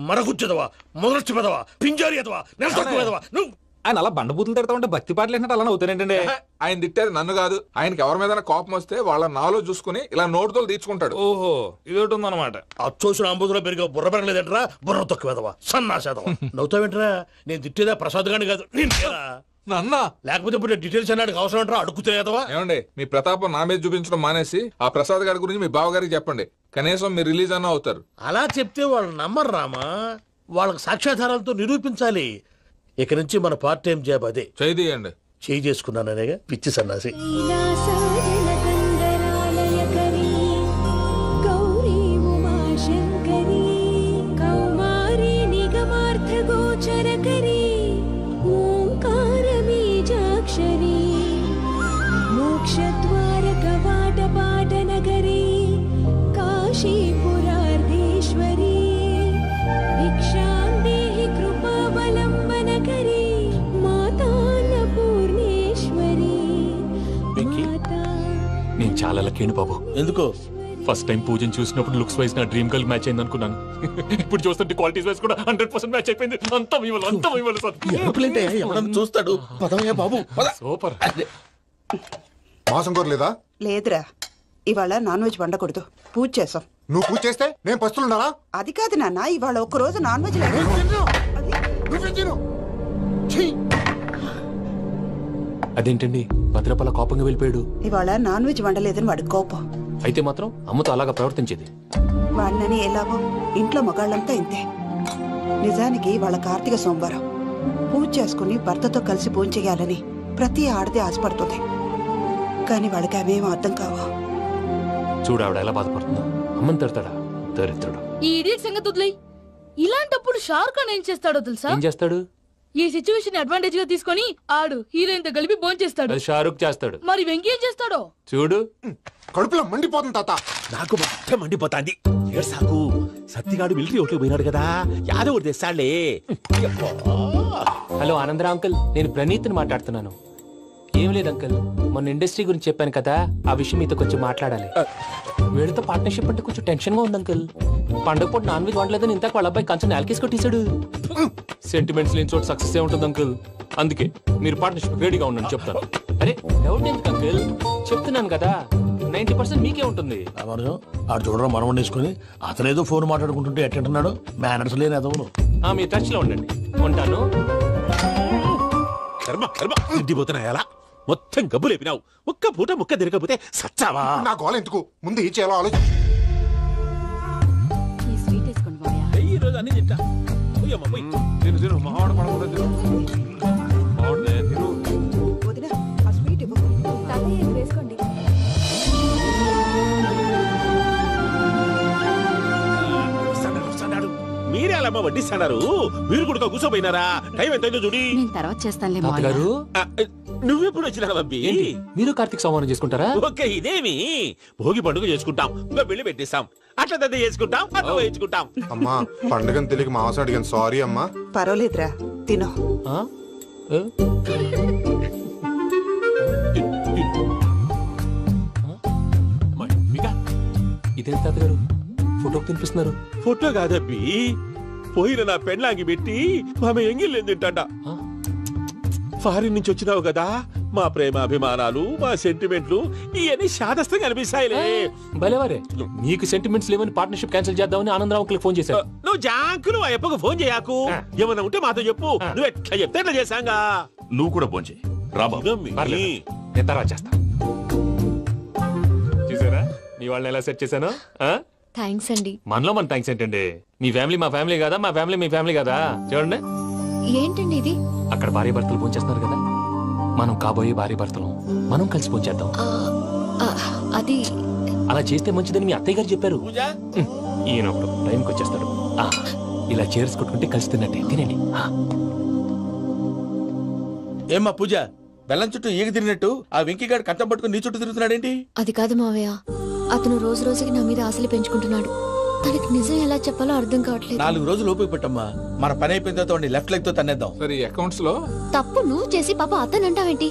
[SPEAKER 19] మరగుచ్చదవా, మొదలచ్చి పెదవా, పింజారి ఎదవా, నెలసొక్కుదవా. నువ్వు
[SPEAKER 5] ఆయన అలా బండబూతులు తిడతా ఉంటే భక్తి పాటలు ఏంటంటే అలా అవుతానంటే. ఆయన తిట్టేది నన్ను కాదు, ఆయనకి ఎవరి మీద కోపం వస్తే వాళ్ళ నాలో చూసుకుని ఇలా నోటుతో తీర్చుకుంటాడు.
[SPEAKER 19] ఓహో, ఇదొకటి ఉందన్నమాట. అచ్చోసిన అంబుధులో పెరిగే బుర్ర పెరగలేదంటరా. బుర్ర తొక్కువేదవా, సన్నాసేదవా. నవ్వుతావేంటరా? నేను తిట్టేదా ప్రసాద్ గాని కాదు,
[SPEAKER 5] అన్నా.
[SPEAKER 19] లేకపోతే ఇప్పుడు డీటెయిల్స్ అన్నాడు అవసరం అంటారా? అడుగుతాయేదవా.
[SPEAKER 5] ఏమండి, మీ ప్రతాపం నా మీద చూపించడం మానేసి ఆ ప్రసాద్ గారి గురించి మీ బావగారికి చెప్పండి. కనీసం మీరు రిలీజ్ అన్న అవుతారు.
[SPEAKER 19] అలా చెప్తే వాళ్ళు నమ్మరు రామా. వాళ్ళకి సాక్ష్యాధారాలతో నిరూపించాలి. ఇక నుంచి మన పార్ట్ టైం జాబ్ అదే.
[SPEAKER 5] చేయండి.
[SPEAKER 19] చేయి చేసుకున్నాననేగా పిచ్చి సన్నాసి.
[SPEAKER 20] మోక్షద్వార కవాట
[SPEAKER 7] నేను చాలా లక్కీ బాబు.
[SPEAKER 19] ఎందుకో?
[SPEAKER 7] ఫస్ట్ టైం పూజను చూసినప్పుడు లుక్స్ వైజ్ నా డ్రీమ్ గర్ల్ మ్యాచ్ అయింది అనుకున్నాను. ఇప్పుడు చూస్తుంటే క్వాలిటీస్ వైజ్ కూడా 100% మ్యాచ్ అయిపోయింది. అంతా ఇవ్వాలి సార్.
[SPEAKER 19] ఎవడన్నా చూస్తాడు. పదవయ్యా బాబు.
[SPEAKER 7] సూపర్.
[SPEAKER 20] మాసం కోరలేదా?
[SPEAKER 9] లేదురా, ఇవాళ నాన్ వెజ్ వండకూడదు, పూజ చేసాం.
[SPEAKER 20] నువ్వు పూజ చేస్తే నేను పస్తులున్నారా?
[SPEAKER 9] అది కాదు నాన్న, ఇవాళ ఒక్క రోజు నాన్ వెజ్ లేదు.
[SPEAKER 7] అదేంటండి భద్రపల కోపంగా వెళ్ళిపోయాడు?
[SPEAKER 9] ఇవాళ నాన్ వెజ్ వండలేదని వాడి కోపం.
[SPEAKER 7] అయితే మాత్రం అమ్మతో అలాగా ప్రవర్తించేది.
[SPEAKER 9] వాడినని ఎలాగో ఇంట్లో మగాళ్ళంతా ఇంతే. నిజానికి వాళ్ళ కార్తీక సోమవారం పూజ చేసుకుని భర్తతో కలిసి పూజ చేయాలని ప్రతి ఆడది ఆశపడుతుంది. కానీ వాళ్ళకి అవేం అర్థం కావు.
[SPEAKER 7] చూడు ఆవిడ ఎలా బాధపడుతుందో. అమ్మని తిడతాడా? దరిద్రుడు.
[SPEAKER 21] ఈ ఇడియట్ సంగతి వదిలేయ్. ఇలాంటప్పుడు షారుఖ్ ఖాన్ ఏం చేస్తాడో తెలుసా?
[SPEAKER 7] ఏం చేస్తాడు?
[SPEAKER 21] ఈ సిచ్యువేషన్ అడ్వాంటేజ్ గా తీసుకొని ఆడు హీరోయిన్ తో కలిపి బోన్ చేస్తాడు.
[SPEAKER 7] అది షారుఖ్ చేస్తాడు.
[SPEAKER 21] మరి వెంకీ ఏం చేస్తాడో
[SPEAKER 7] చూడు.
[SPEAKER 20] కడుపులో మండిపోతుంది తాత.
[SPEAKER 2] నాకు మొత్తం మండిపోతాంది. సాకు సత్తిగాడు మిలిటరీ ఓట్లు పోయినాడు కదా, యాదవ్ ఒకటి తెస్తాడులే.
[SPEAKER 7] హలో ఆనందరా అంకుల్, నేను ప్రణీత్ని మాట్లాడుతున్నాను. ఏం లేదు అంకుల్, మొన్న ఇండస్ట్రీ గురించి చెప్పాను కదా, ఆ విషయం మీతో కొంచెం మాట్లాడాలి. వీళ్ళతో పార్ట్నర్షిప్ అంటే కొంచెం టెన్షన్ గా ఉంది అంకుల్. పండుగ పూట నాన్ వెజ్ వండలేదని ఇంతకు వాళ్ళ అబ్బాయి కంచెం నేలకేసి కొట్టేశాడు. సెంటిమెంట్స్ లేని చోట సక్సెస్ ఏ ఉంటుంది అంకుల్. అందుకే మీరు పార్ట్నర్షిప్ రెడీగా ఉండండి చెప్తాను. అరే డౌట్ ఎందుకు అంకుల్, చెప్తున్నాను కదా 90% మీకే ఉంటుంది.
[SPEAKER 2] ఆడు చూడడం మనం వండేసుకుని అతనేదో ఫోన్ మాట్లాడుకుంటుంటే ఎట్టంటున్నాడు. మేనర్స్ లేని అదవును.
[SPEAKER 7] మీ టచ్ లో ఉండండి. ఉంటాను.
[SPEAKER 2] కర్మ కర్మ తిండిపోతున్నా ఎలా మొత్తం గబ్బు లేపినావు. ఒక్క పూట ముక్క తిరగకపోతే సచ్చావా?
[SPEAKER 20] నా గోల ఎందుకు, ముందు ఏం చేయాలో ఆలోచి.
[SPEAKER 2] ఈ రోజు అన్ని తింటా.
[SPEAKER 5] తిను తిను మావాడు పడకుండా తిను. మావాడే తిను.
[SPEAKER 9] వదినా, ఆ స్వీట్ ఇవ్వు.
[SPEAKER 8] వేసుకోండి.
[SPEAKER 2] మీరే అలా వడ్డిస్తున్నారు. మీరు కూడా కూర్చోపోయినారా? టైం ఎంతైందో చూడి.
[SPEAKER 1] నేను తర్వాత చేస్తానులే
[SPEAKER 7] తాతగారు.
[SPEAKER 2] నువ్వెప్పుడు వచ్చినా బంబి?
[SPEAKER 7] మీరు కార్తీక్ సంహారం చేసుకుంటారా?
[SPEAKER 2] ఓకే, ఇదేమి భోగి పండుగ చేసుకుంటాం, ఇంకా పెళ్లి పెట్టేస్తాం, అట్లా దద్ద చేసుకుంటాం, అట్లా వేయించుకుంటాం.
[SPEAKER 20] అమ్మా పండుగని తెలియక మాంసం అడిగాను, సారీ అమ్మా.
[SPEAKER 9] పర్వాలేదురా, తినో.
[SPEAKER 7] ఇదేంటి తాతగారు ఫోటోకి తినిపిస్తున్నారు?
[SPEAKER 2] ఫోటో కాదబ్బి, పోయిన నా పెళ్ళాంగి పెట్టి ఆమె ఎంగిల్లేం తింటాడ. ఫారిన్ నుంచి వచ్చినావు కదా, మా ప్రేమ అభిమానాలు, మా సెంటిమెంట్లు ఇవన్నీ శాదస్తంగా అనిపిస్తాయిలే.
[SPEAKER 7] భలేవారే, మీకు సెంటిమెంట్స్ లేవని పార్ట్నర్షిప్ క్యాన్సిల్ చేద్దామని ఆనందరావుకి ఫోన్ చేశారు.
[SPEAKER 2] నువ్వు జాంకులు ఆ ఎప్పకు ఫోన్ చేయకు. ఏమన్నా ఉంటే మాతో చెప్పు. నువ్వు ఎట్లా చెప్తే ఎట్లా చేశాంగా.
[SPEAKER 4] నువ్వు కూడా ఫోన్ చేయి.
[SPEAKER 7] నేను తర్వాత చేస్తా. చూసారా మీ వాళ్ళని ఎలా సెట్ చేశాను?
[SPEAKER 8] థ్యాంక్స్ అండి.
[SPEAKER 7] మనలో మన థ్యాంక్స్ ఏంటండి? మీ ఫ్యామిలీ మా ఫ్యామిలీ కదా, మా ఫ్యామిలీ మీ ఫ్యామిలీ కదా. చూడండి
[SPEAKER 8] ఏంటండి ఇది?
[SPEAKER 7] అక్కడ భార్య భర్తలు ఫోన్ చేస్తున్నారు కదా, మనం కాబోయే భార్య భర్తలు మనం కలిసి ఫోన్ చేద్దాం.
[SPEAKER 8] అది
[SPEAKER 7] అలా చేస్తే మంచిదని మీ అత్తయ్య గారు చెప్పారు. ఈయన ఒకడు టైంకి వచ్చేస్తాడు. ఇలా చేర్స్ కొట్టుకుంటే కలిసి తిన్నట్టే. తినండి.
[SPEAKER 19] ఏమ్మా పూజ, బెల్లం చుట్టూ ఈగ తిరిగినట్టు ఆ వెంకీగాడు కంచం పట్టుకుని నీ చుట్టూ తిరుగుతున్నాడేంటి?
[SPEAKER 8] అది కాదు మావయ్య, అతను రోజు రోజుకి నా మీద ఆశలు పెంచుకుంటున్నాడు. తనకి నిజం ఎలా చెప్పాలో అర్థం కావట్లేదు.
[SPEAKER 19] 4 రోజులు ఓపిక పెట్టమ్మా, మన పని అయిపోయిన తర్వాత లెఫ్ట్ లెగ్ తో తన్నేద్దాం.
[SPEAKER 5] సరే అకౌంట్స్ లో
[SPEAKER 8] తప్పు నువ్వు చేసి పాప అతను అంటావేంటి?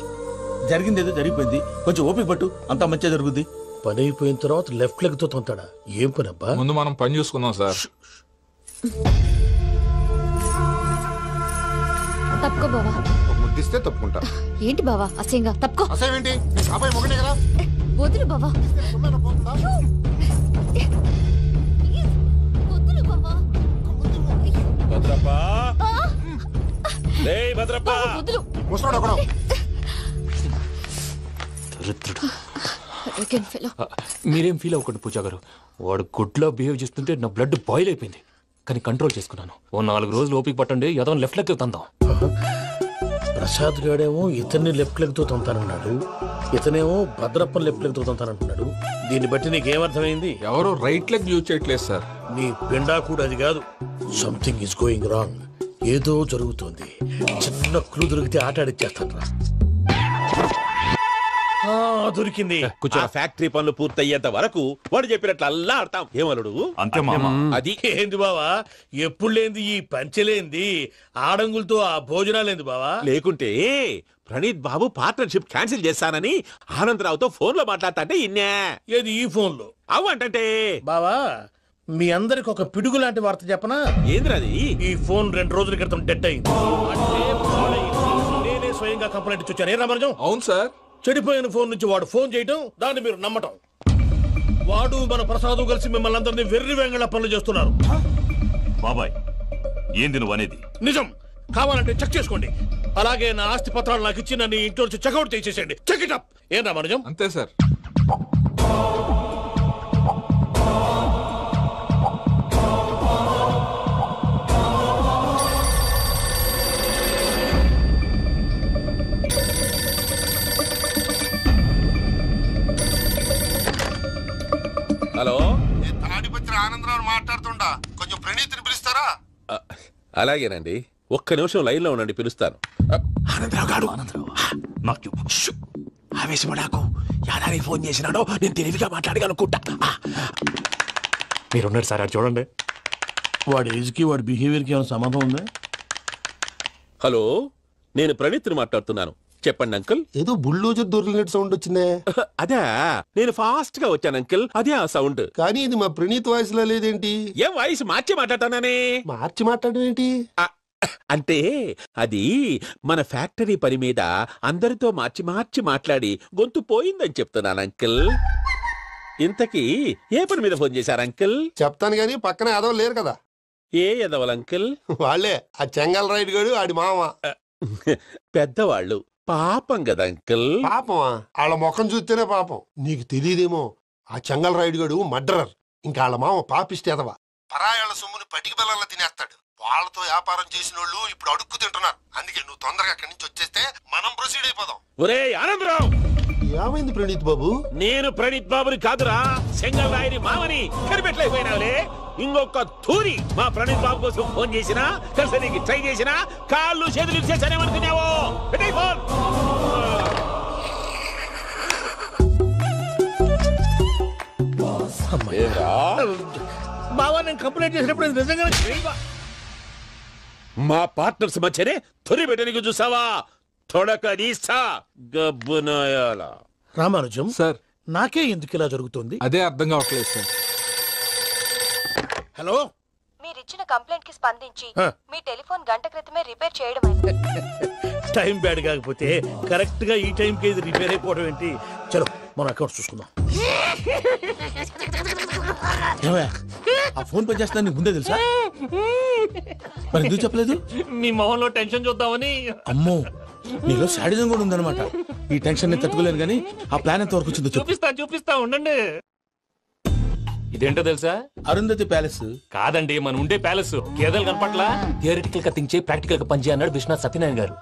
[SPEAKER 19] జరిగింది ఏదో జరిగిపోయింది, కొంచెం ఓపిక పట్టు, అంతా మంచిగా జరుగుద్ది.
[SPEAKER 2] పని అయిపోయిన తర్వాత లెఫ్ట్ లెగ్ తో తొంతాడా? ఏం పని అబ్బా?
[SPEAKER 5] ముందు మనం పని చూసుకుందాం సార్.
[SPEAKER 8] తప్పుకో బావా.
[SPEAKER 20] ముద్దిస్తే తప్పుకుంటా.
[SPEAKER 8] ఏంటి బావా అసహ్యంగా? తప్పుకో.
[SPEAKER 20] అసహ్యం ఏంటి? అబ్బాయి మొగనే కదా.
[SPEAKER 8] వదులు బావా. వదులు బావా.
[SPEAKER 2] భద్రప్ప, రేయ్ భద్రప్ప.
[SPEAKER 8] వదులు.
[SPEAKER 20] ముసలోడు ఒకడు.
[SPEAKER 7] మీరేం ఫీల్ అవ్వకండి పూజా గారు. వాడు గుడ్లో బిహేవ్ చేస్తుంటే నా బ్లడ్ బాయిల్ అయిపోయింది. కానీ కంట్రోల్ చేసుకున్నాను. ఓ 4 రోజులు ఓపిక పట్టండి, ఏదో లెఫ్ట్ లెగ్ తందాం.
[SPEAKER 2] ప్రసాద్ గాడేమో ఇతన్ని లెఫ్ట్ లెగ్ తో తొంతానన్నాడు, ఇతనేమో భద్రప్ప లెఫ్ట్ లెగ్ తో తొంతానంటున్నాడు. దీన్ని బట్టి నీకేమర్థమైంది?
[SPEAKER 5] ఎవరు రైట్ లెగ్ యూజ్ చేయట్లేదు సార్.
[SPEAKER 2] నీ పిండా కూడా అది కాదు. Something is going wrong. ఏదో జరుగుతోంది. చిన్న క్లూ దొరికితే ఆట ఆడిచ్చేస్తాను రా.
[SPEAKER 19] దొరికింది.
[SPEAKER 2] ఆ ఫ్యాక్టరీ పనులు పూర్తయ్యేంత వరకు వాడు చెప్పినట్లు అల్లా ఆడతాం. ఏమలుడు
[SPEAKER 4] అంతే మామ.
[SPEAKER 2] అది
[SPEAKER 19] ఏంది బావా, ఎప్పుడు లేంది ఈ పంచలేంది, ఆడంగులతో ఆ భోజనాలేంది బావా?
[SPEAKER 2] లేకుంటే ప్రణీత్ బాబు పార్ట్నర్షిప్ క్యాన్సిల్ చేస్తానని ఆనందరావుతో ఫోన్ లో మాట్లాడతాంటే ఇన్నే.
[SPEAKER 19] ఏది ఈ ఫోన్ లో?
[SPEAKER 2] అవ్వంటే
[SPEAKER 19] బావా, మీ అందరికి ఒక పిడుగు లాంటి వార్త చెప్పనా?
[SPEAKER 2] ఏంద్రది?
[SPEAKER 19] ఈ ఫోన్ 2 రోజుల క్రితం డెడ్ అయింది. అంటే నేనే స్వయంగా కంప్లైంట్ ఇచ్చి వచ్చాను. ఏ రామరాజం?
[SPEAKER 5] అవును సార్.
[SPEAKER 19] చెడిపోయిన ఫోన్ నుంచి వాడు ఫోన్ చేయటం, దాన్ని మీరు నమ్మటం. వాడు మన ప్రసాదు కలిసి మిమ్మల్ని అందరినీ వెర్రి వెంగళ పనులు చేస్తున్నారు.
[SPEAKER 4] బాబాయ్ ఏంది నువ్వు అనేది?
[SPEAKER 19] నిజం. కావాలంటే చెక్ చేసుకోండి. అలాగే నా ఆస్తి పత్రాలు నాకు ఇచ్చి నన్ను ఇంట్లో నుంచి చెక్అౌట్ చేసేసండి. Check it up. ఏం రామరాజం?
[SPEAKER 5] అంతే సార్.
[SPEAKER 2] హలో,
[SPEAKER 20] తాడిపత్రి ఆనందరావు మాట్లాడుతుండా, కొంచెం ప్రణీతిని పిలుస్తారా?
[SPEAKER 2] అలాగేనండి, ఒక్క నిమిషం లైన్ లో ఉండండి, పిలుస్తాను. ఆనందరావు గాడు ఆవేశపడాకు. యాదానికి ఫోన్ చేసినాడో నేను తెలివిగా మాట్లాడగలనుకుంటా.
[SPEAKER 7] మీరున్నారు సార్, అది చూడండి.
[SPEAKER 19] వాడి ఏజ్ కి వాడి బిహేవియర్ కి ఏమైనా సంబంధం ఉందా?
[SPEAKER 2] హలో, నేను ప్రణీత్ని మాట్లాడుతున్నాను. చెప్పండి అంకుల్.
[SPEAKER 12] ఏదో బుల్డోజర్ దొరికినట్టు సౌండ్ వచ్చిందే.
[SPEAKER 2] అదే, నేను ఫాస్ట్ గా వచ్చాను అంకుల్, అదే ఆ సౌండ్.
[SPEAKER 12] కానీ ఇది మా ప్రణీత్ వాయిస్ లో లేదేంటి?
[SPEAKER 2] ఏం వాయిస్ మార్చి మాట్లాడతానే?
[SPEAKER 12] మార్చి మాట్లాడడం ఏంటి?
[SPEAKER 2] అంటే అది మన ఫ్యాక్టరీ పని మీద అందరితో మార్చి మార్చి మాట్లాడి గొంతు పోయిందని చెప్తున్నాను అంకుల్. ఇంతకీ ఏ పని మీద ఫోన్ చేశారు అంకుల్?
[SPEAKER 12] చెప్తాను గానీ పక్కన ఏదో లేరు కదా.
[SPEAKER 2] ఏ ఎదవలు అంకుల్?
[SPEAKER 12] వాళ్ళే ఆ చెంగల్ రైడ్ గడు ఆడి మామ.
[SPEAKER 2] పెద్దవాళ్ళు, పాపం కదా అంకుల్.
[SPEAKER 12] పాపమా? వాళ్ళ ముఖం చూస్తేనే పాపం. నీకు తెలియదేమో, ఆ చెంగల్ రైడ్ గడు మర్డరర్. ఇంకా వాళ్ళ మామ పాపిస్తేదవా. పరాయాళ్ళ సొమ్ముని పటికి బెల్లంలో తినేస్తాడు. వాళ్ళతో వ్యాపారం చేసిన వాళ్ళు ఇప్పుడు అడుక్కు తింటున్నారు. అందుకే నువ్వు తొందరగా అక్కడి నుంచి వచ్చేస్తే మనం ప్రొసీడ్ అయిపోదాం.
[SPEAKER 2] ఒరే ఆనందరావు!
[SPEAKER 12] ఏమైంది ప్రణీత్ బాబు?
[SPEAKER 2] నేను ప్రణీత్ బాబుని కాదురా, సెంగల్ రాయని మామని. కనిపెట్టలేకపోయినావులే. ఇంకొక తూరి మా ప్రణీత్ బాబు కోసం ఫోన్ చేసినా, కలిసి నీకు ట్రై చేసినా కాళ్ళు చేతులు ఇచ్చేసానేమనుకున్నావు. పెట్టే ఫోన్.
[SPEAKER 19] బావా, నేను కంప్లైంట్ చేసినప్పుడు నిజంగా
[SPEAKER 2] మా పార్ట్నర్స్ మధ్యనే తొలి పెట్టడానికి చూసావా? తొడక నీస్తా గబ్బునాయాల.
[SPEAKER 19] రామానుజం సార్, నాకే ఎందుకు ఇలా జరుగుతుంది?
[SPEAKER 5] అదే అర్థం కావట్లేదు సార్.
[SPEAKER 19] హలో,
[SPEAKER 11] మీరిచ్చిన కంప్లైంట్ కి స్పందించి మీ టెలిఫోన్ గంట క్రితమే రిపేర్ చేయడం అయింది.
[SPEAKER 19] టైం బ్యాడ్ కాకపోతే కరెక్ట్ గా ఈ టైం కి ఇది రిపేర్ అయిపోవడం ఏంటి? చలో మన అకౌంట్ చూసుకుందాం.
[SPEAKER 6] ఆ ఫోన్ పని చేస్తున్నా నీకు ముందే తెలుసా? మరి ఎందుకు చెప్పలేదు?
[SPEAKER 7] మీ మొహంలో టెన్షన్ చూద్దామని.
[SPEAKER 6] అమ్మో, నీలో శాడిజం కూడా ఉందన్నమాట. ఈ టెన్షన్ ని తట్టుకోలేను కానీ ఆ ప్లాన్ ఎంత వరకు వచ్చిందో
[SPEAKER 7] చూపిస్తా ఉండండి. ఇదేంటో తెలుసా?
[SPEAKER 6] అరుంధతి ప్యాలెస్
[SPEAKER 7] కాదండి, మన ఉండే ప్యాలెస్. గేదెలు కనపట్లా? థియరిటికల్ గా థింక్ చేయి, ప్రాక్టికల్ గా పనిచేయ అన్నాడు విశ్వనాథ్ సత్యనారాయణ గారు.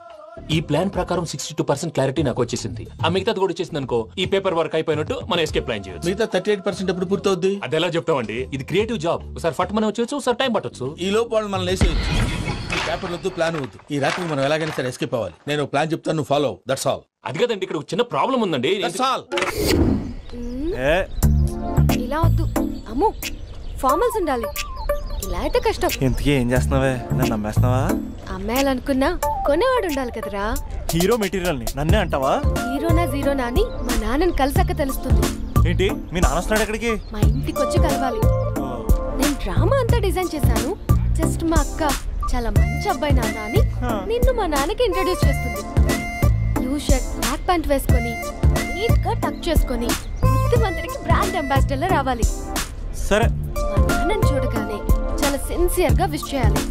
[SPEAKER 7] ఈ ప్లాన్ ప్రకారం 62% క్లారిటీ నాకు వచ్చేసింది. ఆ మిగతాది కూడా వచ్చేసింది అనుకో, ఈ పేపర్ వర్క్ అయిపోయినట్టు మనం ఎస్కేప్ ప్లాన్ చేయొచ్చు.
[SPEAKER 6] మిగతా 38% ఎప్పుడు పూర్తవుద్ది?
[SPEAKER 7] అది ఎలా చెప్తామండి? ఇది క్రియేటివ్ జాబ్. ఒకసారి ఫట్ మనం వచ్చేయచ్చు, ఒకసారి టైం పట్టొచ్చు.
[SPEAKER 6] ఈ లోపు వాళ్ళు మనం లేసేయచ్చు. ఈ పేపర్ వద్దు, ప్లాన్ వద్దు. ఈ రాత్రికి మనం ఎలాగైనా సరే ఎస్కేప్ అవ్వాలి. నేను ప్లాన్ చెప్తాను, నువ్వు ఫాలో. That's all.
[SPEAKER 7] అది కదండి, ఇక్కడ ఒక చిన్న ప్రాబ్లం ఉందండి.
[SPEAKER 6] That's all.
[SPEAKER 8] ఇలా వద్దు అమ్ము, ఫార్మల్స్ ఉండాలి. ఇలా అయితే కష్టం.
[SPEAKER 22] ఇంతకీ ఏం చేస్తున్నావే? నన్ను నమ్మేస్తున్నావా?
[SPEAKER 8] అమ్మాయాలనుకున్నా కొనేవాడు ఉండాలి కదరా.
[SPEAKER 22] హీరో మెటీరియల్ ని నన్నే అంటావా?
[SPEAKER 8] హీరోనా జీరోనా అని మా నాన్నని కలిసాక తెలుస్తుంది.
[SPEAKER 22] ఏంటి, మీ నాన్న వస్తున్నాడు ఎక్కడికి?
[SPEAKER 8] మా ఇంటికి వచ్చి కలవాలి. నేను డ్రామా అంతా డిజైన్ చేశాను. జస్ట్ మా అక్క చాలా మంచి అబ్బాయి నాన్న అని నిన్ను మా నాన్నకి ఇంట్రడ్యూస్ చేస్తుంది. బ్లూ షర్ట్, బ్లాక్ ప్యాంట్ వేసుకొని నీట్ గా టక్ చేసుకొని బుద్ధిమంతుడికి బ్రాండ్ అంబాసిడర్ రావాలి.
[SPEAKER 22] సరే.
[SPEAKER 8] మా నాన్నని చూడగానే చాలా సిన్సియర్ గా విష్ చేయాలి.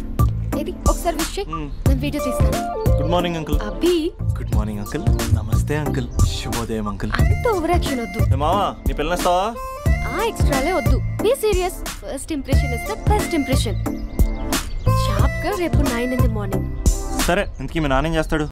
[SPEAKER 8] ఇది ఒకసారి విష్ చేయి, నేను వీడియో తీస్తాను.
[SPEAKER 22] Good morning uncle.
[SPEAKER 8] Abhi.
[SPEAKER 22] Good morning uncle. నమస్తే అంకుల్. శుభోదయం అంకుల్.
[SPEAKER 8] అంత ఓవర్ యాక్షన్ వద్దు.
[SPEAKER 22] మావా, నీ పిల్లనిస్తావా?
[SPEAKER 8] ఆ ఎక్స్ట్రాలే వద్దు. Be serious. First impression is the best impression. Sharp గా రేపు 9 in the morning.
[SPEAKER 22] సరే, ఇంతకీ మీ నాన్న ఏం చేస్తాడు?